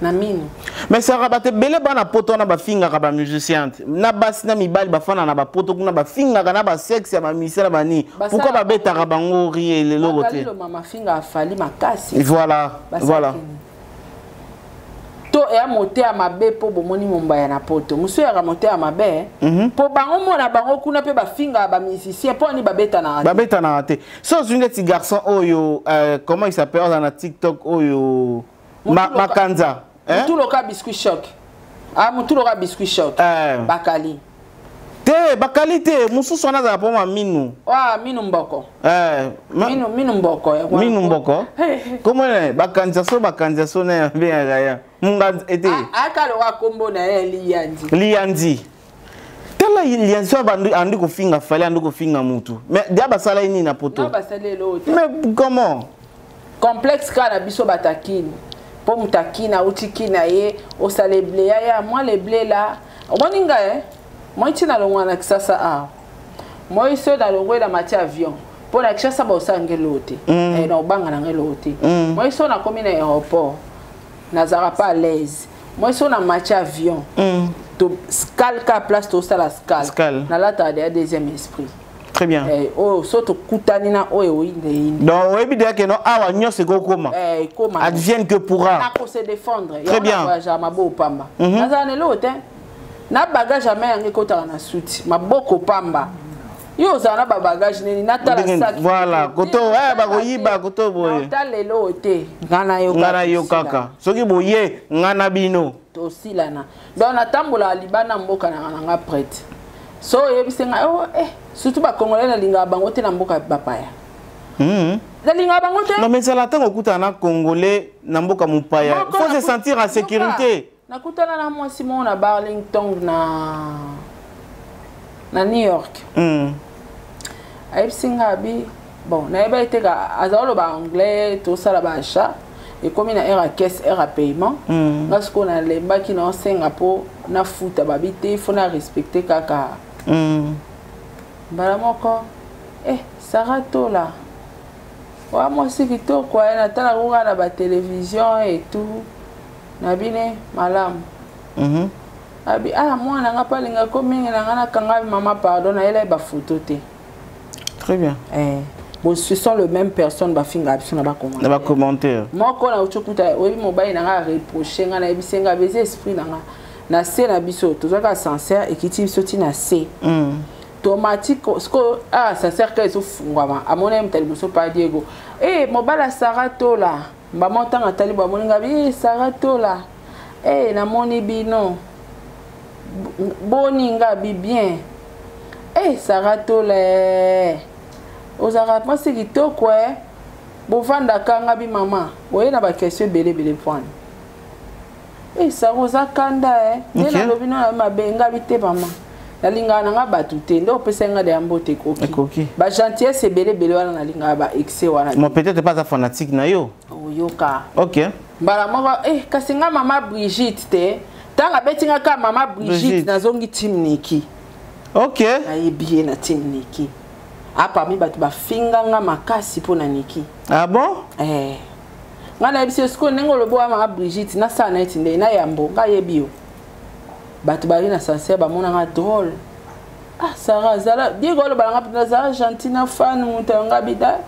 na mini mais ça rabate belé bana poto na ba finga ka ba musicien na basi na mibali ba fana na ba poto kuna ba finga na ba sexe ya ba misela bani pourquoi ba beta ka bango rie le logote le mama finga afali makasi voilà to e amote a mabe po bomoni Mumbaya na poto muso ya mote a mabe po bango mona bango kuna pe ba finga ba musicien po ni ba beta na te so une petit garçon oyo comment il s'appelle dans TikTok oyo Makanza tout le cas biscuit choc Ah, mutu loka biscuit shot. Bakali. Te, bakali te, musu sona za poma minu. Ah, minu mboko. Minu mboko. Minu mboko. Comment est bakanza so na bien gaya. Munga ete. Aka lo wa kombo na liandi. Liandi. Tala liandi so andi ko finga fale andi ko finga mutu. Mais dia basala ini na poto. Non basala l'autre. Mais comment? Complexe kana biso batakini. Po mutakina utikina ye osale blé ya moi les blé là. Omoninga moi tina longwana kisasa a. Moi iso da longwe la matière avion. Pour la kisasa ba osange lote. Na obanga na ngelote. Moi iso na komi na aéroport. Nazara pas à l'aise. Moi iso na matière avion. To scale ka place to sala scale. Na la ta deuxième esprit. Très bien. Oh, soto kutanina oyo inde. Donc, oui, bien que non, awa nyose go koma. Advienne que pourra. Na ko se défendre. Très bien. Ya mabo pamba. Nazane l'autre. Na bagage jamais yangi kota na suti. Maboko pamba. Yo zana ba bagage nini natala sac. Voilà, koto ba koyiba koto boye. Natala l'autre. Ngana yo kaka. Soki boye ngana bino. To silana. Donc natambola libana mboka na nga prête. So yebisenga surtout ba congolais na linga bango te na mboka bapaya. Na linga bango te. Non mais ça l'attend okuta na congolais na mboka mupaya. Faut se sentir en sécurité. Na kutana na moi Simon na Burlington na New York. Yebisenga bi bon na yeba iteka azalo ba anglais to sala ba achat et comme na era caisse era paiement. Parce qu'on a les baki na Singapour na futa babité faut na respecter kaka. Baramoko Sarato là. Wa moi c'est kito quoi na tala kunga na ba télévision et tout. Na bine malam. Abi moi na nga palinga ko mingi na nga na kanga maman pardon na ele ba photo te. Très bien. Bon, ce sont les mêmes personnes ba finga biso na ba commentaire. Na ba commentaire. Moi ko na uchokuta obi mobile na nga reprocher nga na ebisenga beze esprit na nga. Na se na biso tozaka sincère et kiti biso ti na se. Automatique ce que sincère que eso fungwama amona mtali biso pa Diego. Mobala Sarato là. Ba montanga tali ba moninga bi Sarato là. Na moni bino. Boninga bi bien. Sarato là. Ozara pense kito quoi bovanda kanga bi mama oye na ba question belé point ça roza kanda na lobino na mabenga bite mama na linga na nga batute ndo pesenga de ambote koki ba gentillesse belé wana na linga ba excès wana moi peut-être pas fanatique na yo yoka OK mbala moko kasinga mama Brigitte te tanga betinga ka mama Brigitte na zongi team Niki OK ayi bien na team Niki. Parmi batu ba finga nga makasi pona Niki. Ah bon? Ngana ebisi sko nengo lobo ama Brigitte na sa na etinde na yambo nga yebio. Batu ba na sincère ba mona nga drôle. Sarah zala Diego lo balanga pina zala Argentina fan mutanga bida.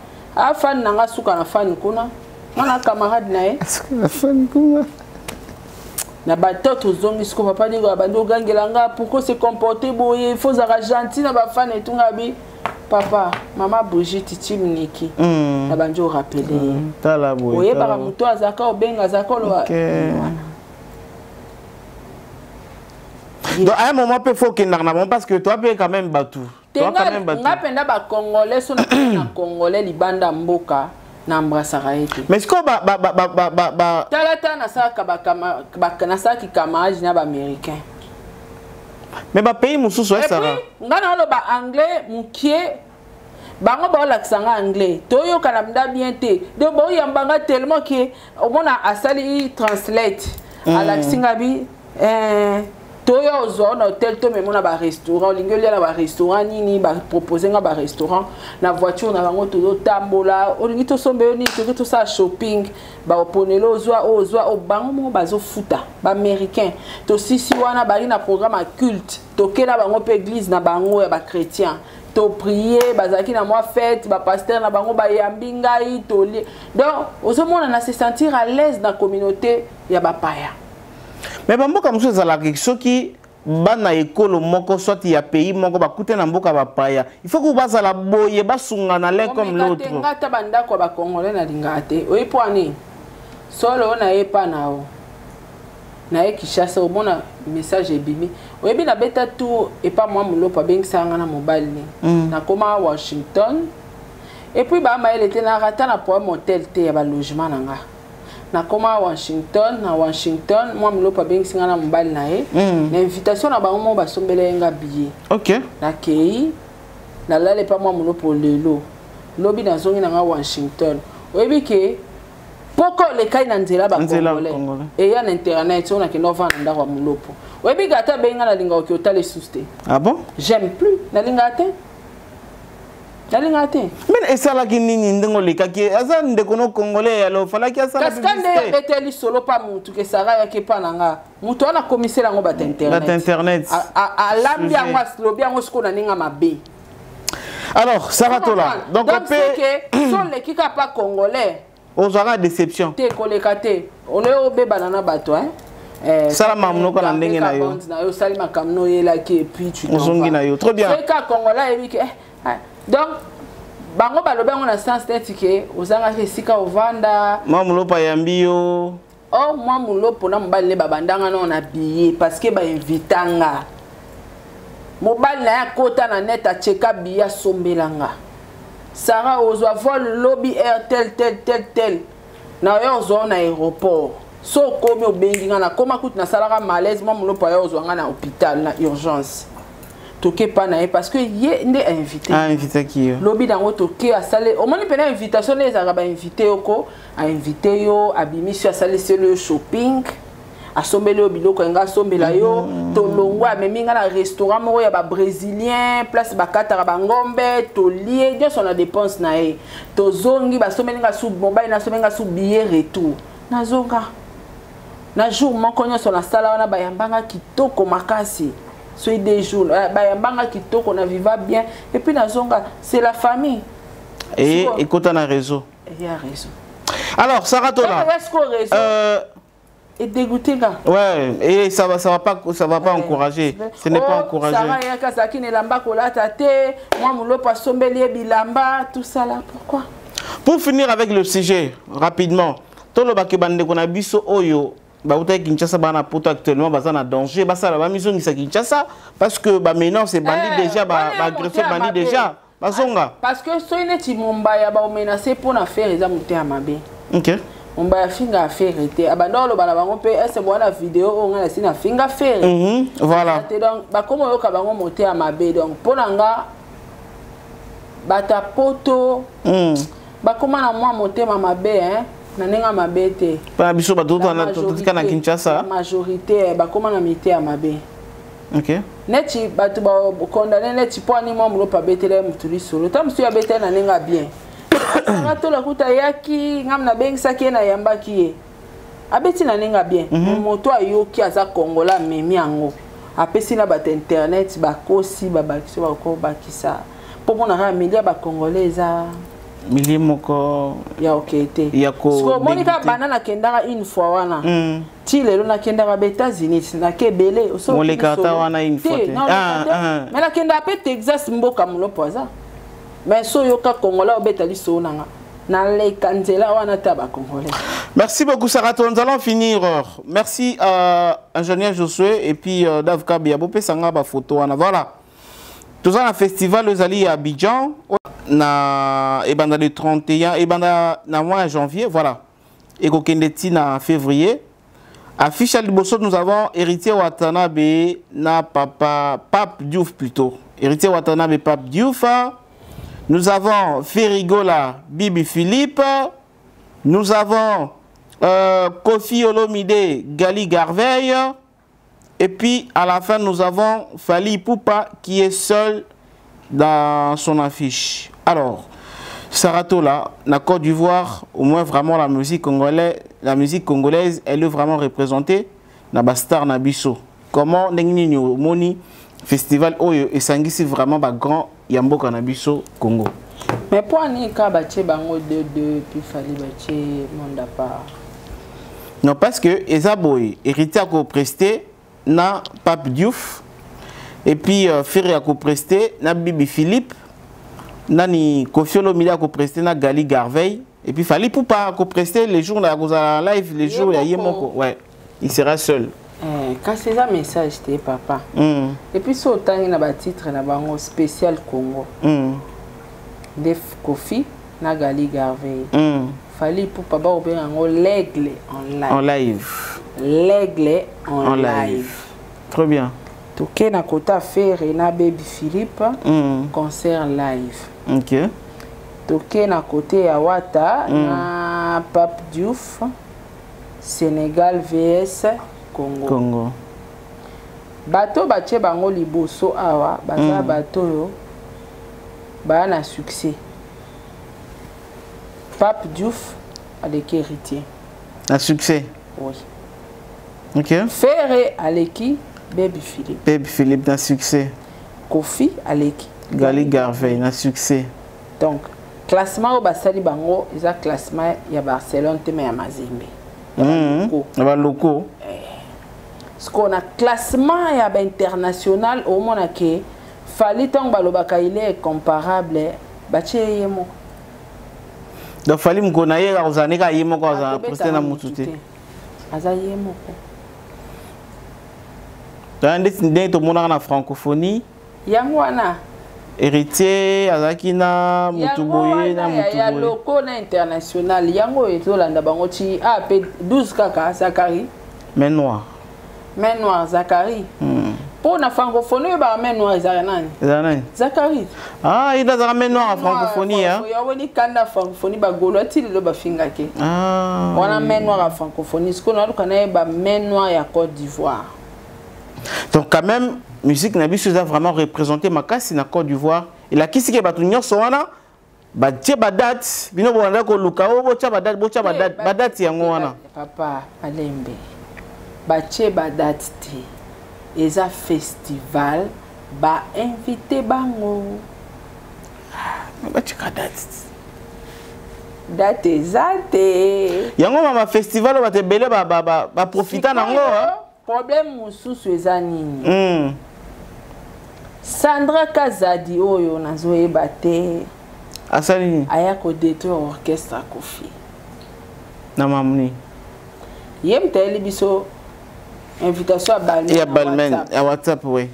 Fan nanga suka na fan kuna. Ngana camarade nae. Suka fan kuna. Na batoto zongi sko papa Diego abando gangelanga pourquoi se comporter boye il faut za Argentina ba fan etunga bi. Papa, maman Brigitte team Niki. Na banjo rappeler. Tala boy. Oye baka muto azaka obenga azaka lo. Donc à un moment il faut qu'il n'arnabe parce que toi peut quand même battu. Toi quand même battu. Nga penda ba congolais so na congolais libanda mboka na embrassara ete. Mais ce qu'on Tala na saka ba na saki camarade na ba américain. Mais ba pays mususu ça va. Ngana lo ba anglais mukie bango ba la kisanga anglais. Toyo kana mda bien te. De bo yambanga tellement que au mona asali translate ala kisinga bi toyo zone hotel to memona ba restaurant lingeli na ba restaurant nini ba proposer nga ba restaurant na voiture na bango to tambola olingi to sombe ni to sa shopping ba oponelo ozwa o bango mo bazo futa ba américain to sisi wana bali na programme culte to kela bango pe église na bango ya ba chrétien to prier bazaki na moi fête ba pasteur na bango ba yambinga to donc ozomona na se sentir à l'aise dans communauté ya ba paya. Mais bamboka musu ezalaki soki bana ekolo moko soit ya pays moko bakute na mboka bapaya il faut que bazala boye basungana l'un comme l'autre. Ngata banda ko ba congolais na lingate oyi poani solo na epa nao na ye Kishasa omona message ebimi oyebi na beta tout et pas moi mulopo abengisa nga na mobile ni na koma Washington et puis ba ma elle était na rata na pour motel te ya ba logement nanga na koma Washington moi mulopo abengisa nga na mobile na ye na invitation na bango mo ba sombele nga billet OK na kei na lale pas moi mulopo lelo lobi na zongi na nga Washington oyebi ke poko le kai na nzela ba congolais et ya na internet on a ke nova na ndako mulopo oyebi gata benga na linga okyo tale suste ah bon j'aime plus na linga te mais esala ki nini ndengo le kaki aza ndeko no congolais alors fala ki asala kaskande ya beteli solo pa mutu ke sara ya ke pananga mutu ana komisela ngo ba internet a lambi yango aslobi yango siko na ninga mabe. Alors Saratola donc on peut son le kika pas congolais aux aura déception te koleka te on est obe banana bato hein sala mamuno kana ndenge na yo sali makamno yela ki et puis tu t'en na yo très bien c'est ka congolais ebi ke donc bango balobe ngo na sens tetike ozanga sika ovanda mamulo pa yambio oh moi mulopo na mobali le babandanga no na billet parce que ba invitanga mobali na ya kota na net a cheka billet sombelanga Sarah ozwa vol lobby air tel na yo ozwa na aéroport so komi obenginga na koma kuti na salaka malaise moi mulopo yo ozwa nga na hôpital na urgence toke pa na parce que ye nde invité qui lobby dango toke asale au moins pena invitation les araba invité yoko a invité yo abimisi asale le shopping asombele yo biloko nga sombela yo tolongwa meminga na restaurant moko ya ba brésilien place bakataka bangombe tolie dio son a dépense na e tozongi basombeli nga sous mobile na somenga sous billet retour nazonga na jour moko nyonso na sala wana bayambanga kitoko makasi soit des jours bayambanga kitoko na viva bien et puis nazonga c'est la famille et écoute un réseau il y a raison alors Saratola et dégoûté là ouais et ça va pas encourager ce n'est pas encouragé ça va ya kasaki ne lamba kolata te moi mulopo asombeli bilamba tout ça là pourquoi pour finir avec le sujet rapidement tolo bakebande kona biso oyo ba uta Kinshasa bana poto actuellement bazana danger basala ba mission ngisa Kinshasa parce que ba maintenant c'est bandit déjà ba agressé bandit déjà bazonga parce que so ineti momba ya ba menacer pour na faire eza muté amabe OK momba ya finga faire été abandolo bana bango pe ese bona vidéo on a sina finga faire voilà donc ba komo yoka bango muté amabe donc ponanga bata poto ba koma na moi muté amabe hein na nenga mabete pa biso ba toto na totika na Kinshasa majorité ba koma na mité amabe OK neti batu ba condamner neti po ani mo mulo pa betele mutuli solo tam su ya betele na nenga bien ngato la kuta yaki ngam na bengisa ki na yamba ki abeti na nenga bien moto ayoki aza kongola memi yango apesi na bat internet ba kosi ba bakisi ba ko bakisa po mona ra milia ba congolaise milier moko ya okete ya ko so monika banana kendara une fois wana ti lelo na kendara ba États-Unis na kebele so moleka ta wana une fois mais na kenda pe Texas mboka mulopo aza mais so yoka kongola obetali so nanga na le kanzela wana ta ba congolais. Merci beaucoup Saratola, nous allons finir. Merci à ingénieur Josué et puis Dave Kabia bopé sanga ba photo wana voilà. Tous un festival aux alliés à Abidjan na ebanda le 31 ebanda na mois de janvier voilà et kokendeti na février affiche à liboso nous avons héritier Watanabe na papa Pape Diouf plutôt héritier Watanabe Pape Diouf nous avons Ferigola Bibi Philippe nous avons Kofi Olomide Gali Garveille et puis à la fin nous avons Fali Poupa qui est seul dans son affiche. Alors, Saratola, la Côte d'Ivoire, au moins vraiment la musique congolaise, elle est vraiment représentée dans Bastar Nabiso. Comment Nengi Moni Festival Oyo et Sangisi vraiment grand Yambo Kanabiso Congo. Mais pour ni kabache bango de puis fali bache monde part. Non parce que Ezaboy héritier à co-presté na Pape Diouf et puis Ferry à co-presté na Bibi Philippe nani Kofi Olomide à co-presté na Gali Garveille et puis Fali Poupa à co-presté les jours là live les jours il y a Yemoko ouais il sera seul. Quand c'est un message, c'était papa. Et puis, ce temps, il y a un titre spécial Congo. Def Kofi, Nagali Garvey. Fallait pour papa ouvrir l'aigle en live. L'aigle en live. Très bien. Toké na kota faire na Baby Philippe. Concert live. Ok. Toké na côté ya Wata na Pape Diouf. Sénégal vs Congo. Bato bache bango liboso awa baza bato yo ba na succès. Pape Diouf avec héritier. Un succès. Oui. Ok. Ferré Aleki Baby Philippe. Baby Philippe d'un succès. Kofi Aleki Gali Garvey d'un succès. Donc classement au Basali Bango, ils ont classement il y a Barcelone mais il y a Mazembe. Il y a locaux. Ce qu'on a classement il y a international au monde que fallait tant balobaka il est comparable bache yemo. Donc fallait me connaître aux années quand yemo quand ça presté na mutute. Aza yemo. Dans des tout monde en francophonie. Yangwana. Héritier azakina mutuboye na mutuboye. Ya loko na international yango ezolanda bango ti AP 12 kaka Zakari. Main noire. Main noire Zakari. Pour na francophonie ba main noire Zakari. Zakari. Ah, il a la main noire en francophonie hein. Ya woni kanda francophonie ba golo ti le ba fingake. Ah. On a main noire en francophonie, ce qu'on a kana ba main noire ya Côte d'Ivoire. Donc quand même musique na biso a vraiment représenté makasi na Côte d'Ivoire. Et la kisi ke batu nyonso wana ba tie ba date bino bolanda ko luka o bo tia ba date yango wana. Papa Alembe. Ba tie ba date ti. Eza festival ba invité bango. Ba tie ka date. Date ezate. Yango mama festival ba te belé ba profiter nango hein. Problème mususu eza nini? Sandra Kazadi oyo nazoyeba te. Asali aya ko détruire orchestre Kofi. Na mamni. Yem tele biso invitation à Balmen. Ya Balmen à WhatsApp oui.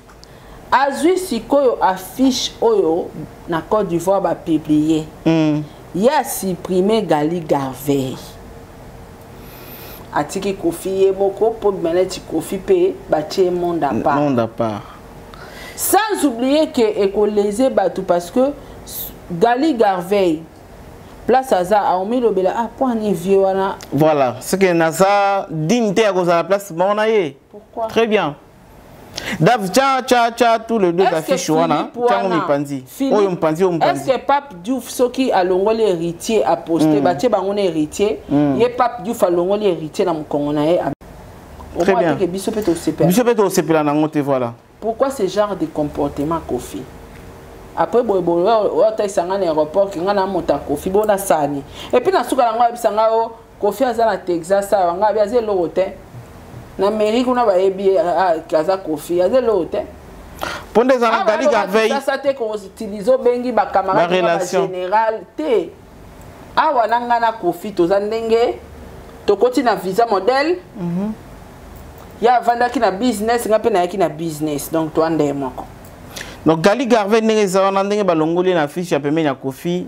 Azui sikoyo affiche oyo na Côte d'Ivoire ba publier. Ya supprimer Gali Garvey. Atiki Kofi Yemoko pour Benetti Kofi P bâtir monde à part. Monde à part. Sans oublier que écolisé batou parce que Gali Garvey place à ça a mis le bela à point ni vieux wana. Voilà, ce que Nasa dignité à cause de la place monaye. Pourquoi? Très bien. Dav tcha tous les deux affiches wana. Tango mipandi. Oyo mipandi o mipandi. Est-ce que Pape Diouf soki alongoli héritier a posté batie bango na héritier, ye Pape Diouf alongoli héritier na Congo na ye. Très bien. Biso peut au sepela na ngote voilà. Pourquoi ce genre de comportement Kofi? Après boy ota sanga na aéroport ki ngana mota Kofi bona sani. Et puis na suka la ngwa bisanga o Kofi aza na Texas a nga bi aze lote. Na Amérique on a ba ebi kaza Kofi aze lote. Ponde za Gali Garvey. Ça te ko utiliser bengi ba camarade général te. Awa nanga na Kofi to za ndenge to koti na visa modèle. Ya vanda ki na business ngape na yaki na business donc to ande moko. Donc Gali Garvey ndenge za na ndenge balongoli na fiche ya pembeni ya Kofi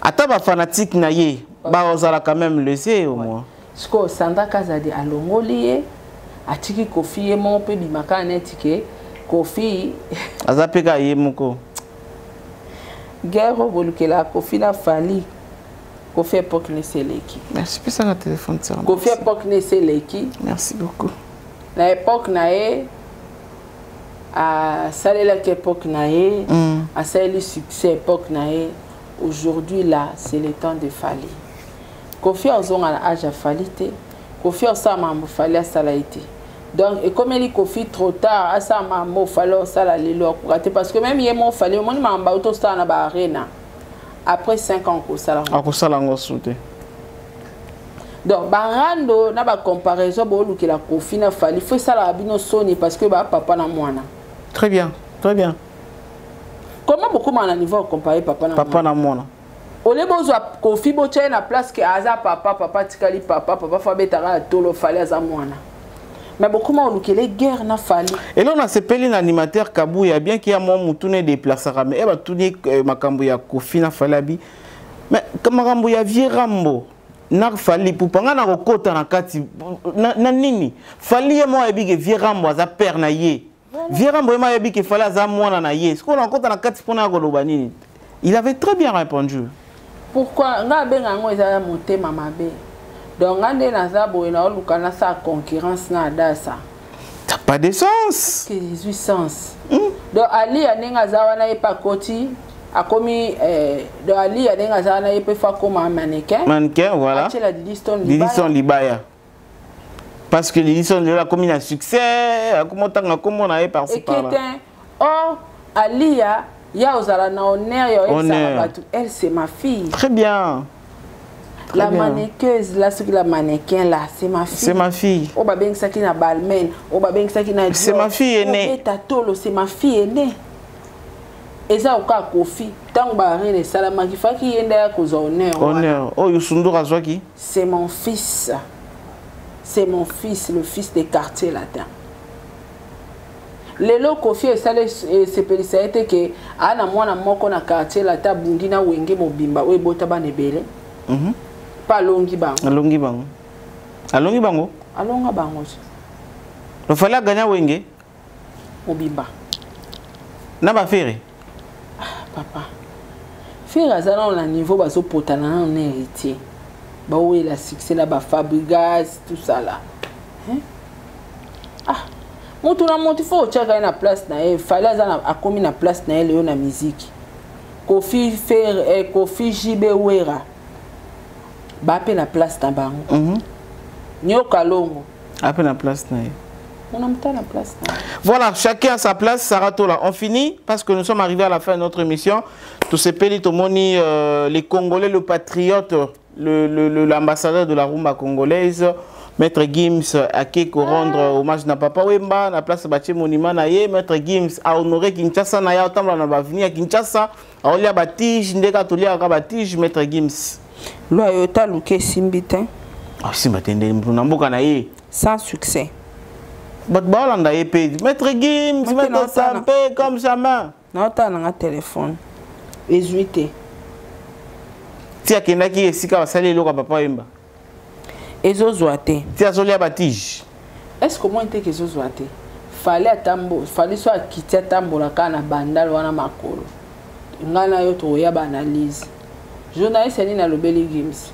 ata ba fanatique na ye ba ozala quand même laisser au moins. Siko Sandra Kazadi alongoli ye atiki Kofi ye mon pe bimaka netike Kofi azapeka ye moko. Guerre volukela Kofi na fali Kofi époque ne seleki. Merci pour ça le téléphone ça. Kofi époque ne seleki. Merci beaucoup. Na époque na ye à salela époque na ye à salela succès époque na ye aujourd'hui là c'est le temps de Fali. Kofi ozonga na âge à Fali te. Kofi osama mo Fali asala été. Donc et comme il Kofi trop tard asama mo Fali osala lelo akuraté parce que même yemo Fali moni mamba auto sta na ba arena après 5 ans ko sala. Akosala ngo soute. Donc barando na ba comparaison bo lukela Kofi na Fali faut ça la bino soni parce que ba papa na mwana. Très bien, très bien. Comment beaucoup à niveau comparer papa na mwana? Ole bozwa Kofi bo tchena place que aza papa tikali papa fa betara tolo Fali aza mwana. Mais beaucoup m'ont dit les guerres n'a fallu. Et là on a sepeli l'animateur Kabouya bien qu'il y a mon moutoune déplacé mais va tourner Makambouya Kofi na falabi. Mais comme Makambouya vieux Rambo n'a fallu pour pas na kokota na kati na nini. Fali moi ebige vieux Rambo za père na ye. Vieux Rambo moi ebige fala za mwana na ye. Ce qu'on a kota na kati pona koloba nini. Il avait très bien répondu. Pourquoi nga benga ngo eza monter mamabe. Donc, on a sa concurrence na dasa. Ça n'a pas de sens. Qu'est-ce que sens? Donc, Ali a n'engazawana pas côté. A commis donc Ali a n'engazawana pas faire comme un mannequin. Mannequin, voilà. Lidison Libaya. Parce que Lidison a commis un succès. Comment on a par ce par là. Oh, Ali a ya ozala na honneur. Elle c'est ma fille. Très bien. La mannequeuse, là, la mannequin là, c'est ma fille. C'est ma fille. Oh, bah, ben, ça qui n'a balmen. Oh, bah, ben, ça qui n'a. C'est ma fille aînée. C'est ma fille aînée. Et ça, au cas Kofi, tant que bah, les salama qui fait qui est là, cause honneur. Honneur. Oh, Yusundu Razwaki. C'est mon fils. C'est mon fils, le fils des quartiers latin. Lelo Kofi et ça, c'est périssaïté que, à la moine, moko na quartier latin, bundina wenge mobimba, ou botaba nebele. Pas longi bango. Alongi bango. Alongi bango. Alonga bango. Il fallait gagner wenge. Mobimba. Na ba fere. Papa. Fere azana na niveau bazo potana na héritier. Ba où il a succès là ba Fabregas tout ça là. Hein? Ah. Montu na montu faut tchaka na place na e fallait azana a commis na place na ele na musique. Kofi Fere Kofi Jibe Wera. Bape la place dans bango. Nyoka longo. Après la place na. On a mis la place. Voilà, chacun à sa place, Saratola. On finit parce que nous sommes arrivés à la fin de notre émission. Tous ces pays, les Congolais, le patriote, l'ambassadeur de la rumba congolaise, Maître Gims a Keko rendre hommage na Papa Wemba, na place Baché Monument na ye, Maître Gims a honoré Kinshasa na ya tamba na bavini à Kinshasa, a olia batige, ndeka tolia ka batige Maître Gims. Loyauté Luke Simbite. Ah si matende mboka na ye. Sans succès. But balanda ye pedi. Maître Gims, Maître Sampé comme jamais. Non ta na téléphone. Ezuité. Tia kendaki esika basali loka Papa Wemba. Ezozoate. Tia zolia batige. Est-ce que moi était que ezozoate? Fallait atambo, fallait soit quitter tambo la kana bandal wana makolo. Ngana yo to ya ba analyse. Journaliste ni na lobeli Gims.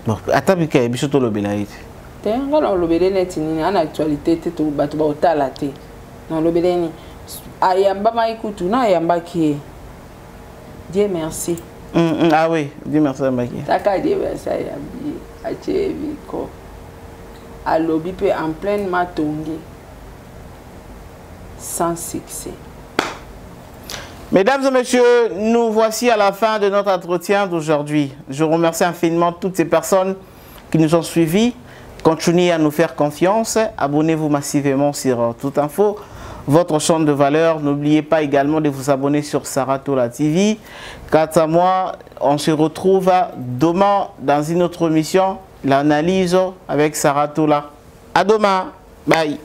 Bon, atabika e biso to lobela ite. Te ngana lobele net ni na actualité te to bato ba otala te. Non lobele ni ayamba maikutu na ayamba ki. Dieu merci. Ah oui, Dieu merci Maki. Taka Dieu merci ayambi. Achevi ko. Alobi pe en pleine matongi. Sans succès. Mesdames et messieurs, nous voici à la fin de notre entretien d'aujourd'hui. Je remercie infiniment toutes ces personnes qui nous ont suivis. Continuez à nous faire confiance. Abonnez-vous massivement sur Tout Info, votre chaîne de valeur. N'oubliez pas également de vous abonner sur Saratola TV. Quant à moi, on se retrouve demain dans une autre émission, l'analyse avec Saratola. À demain. Bye.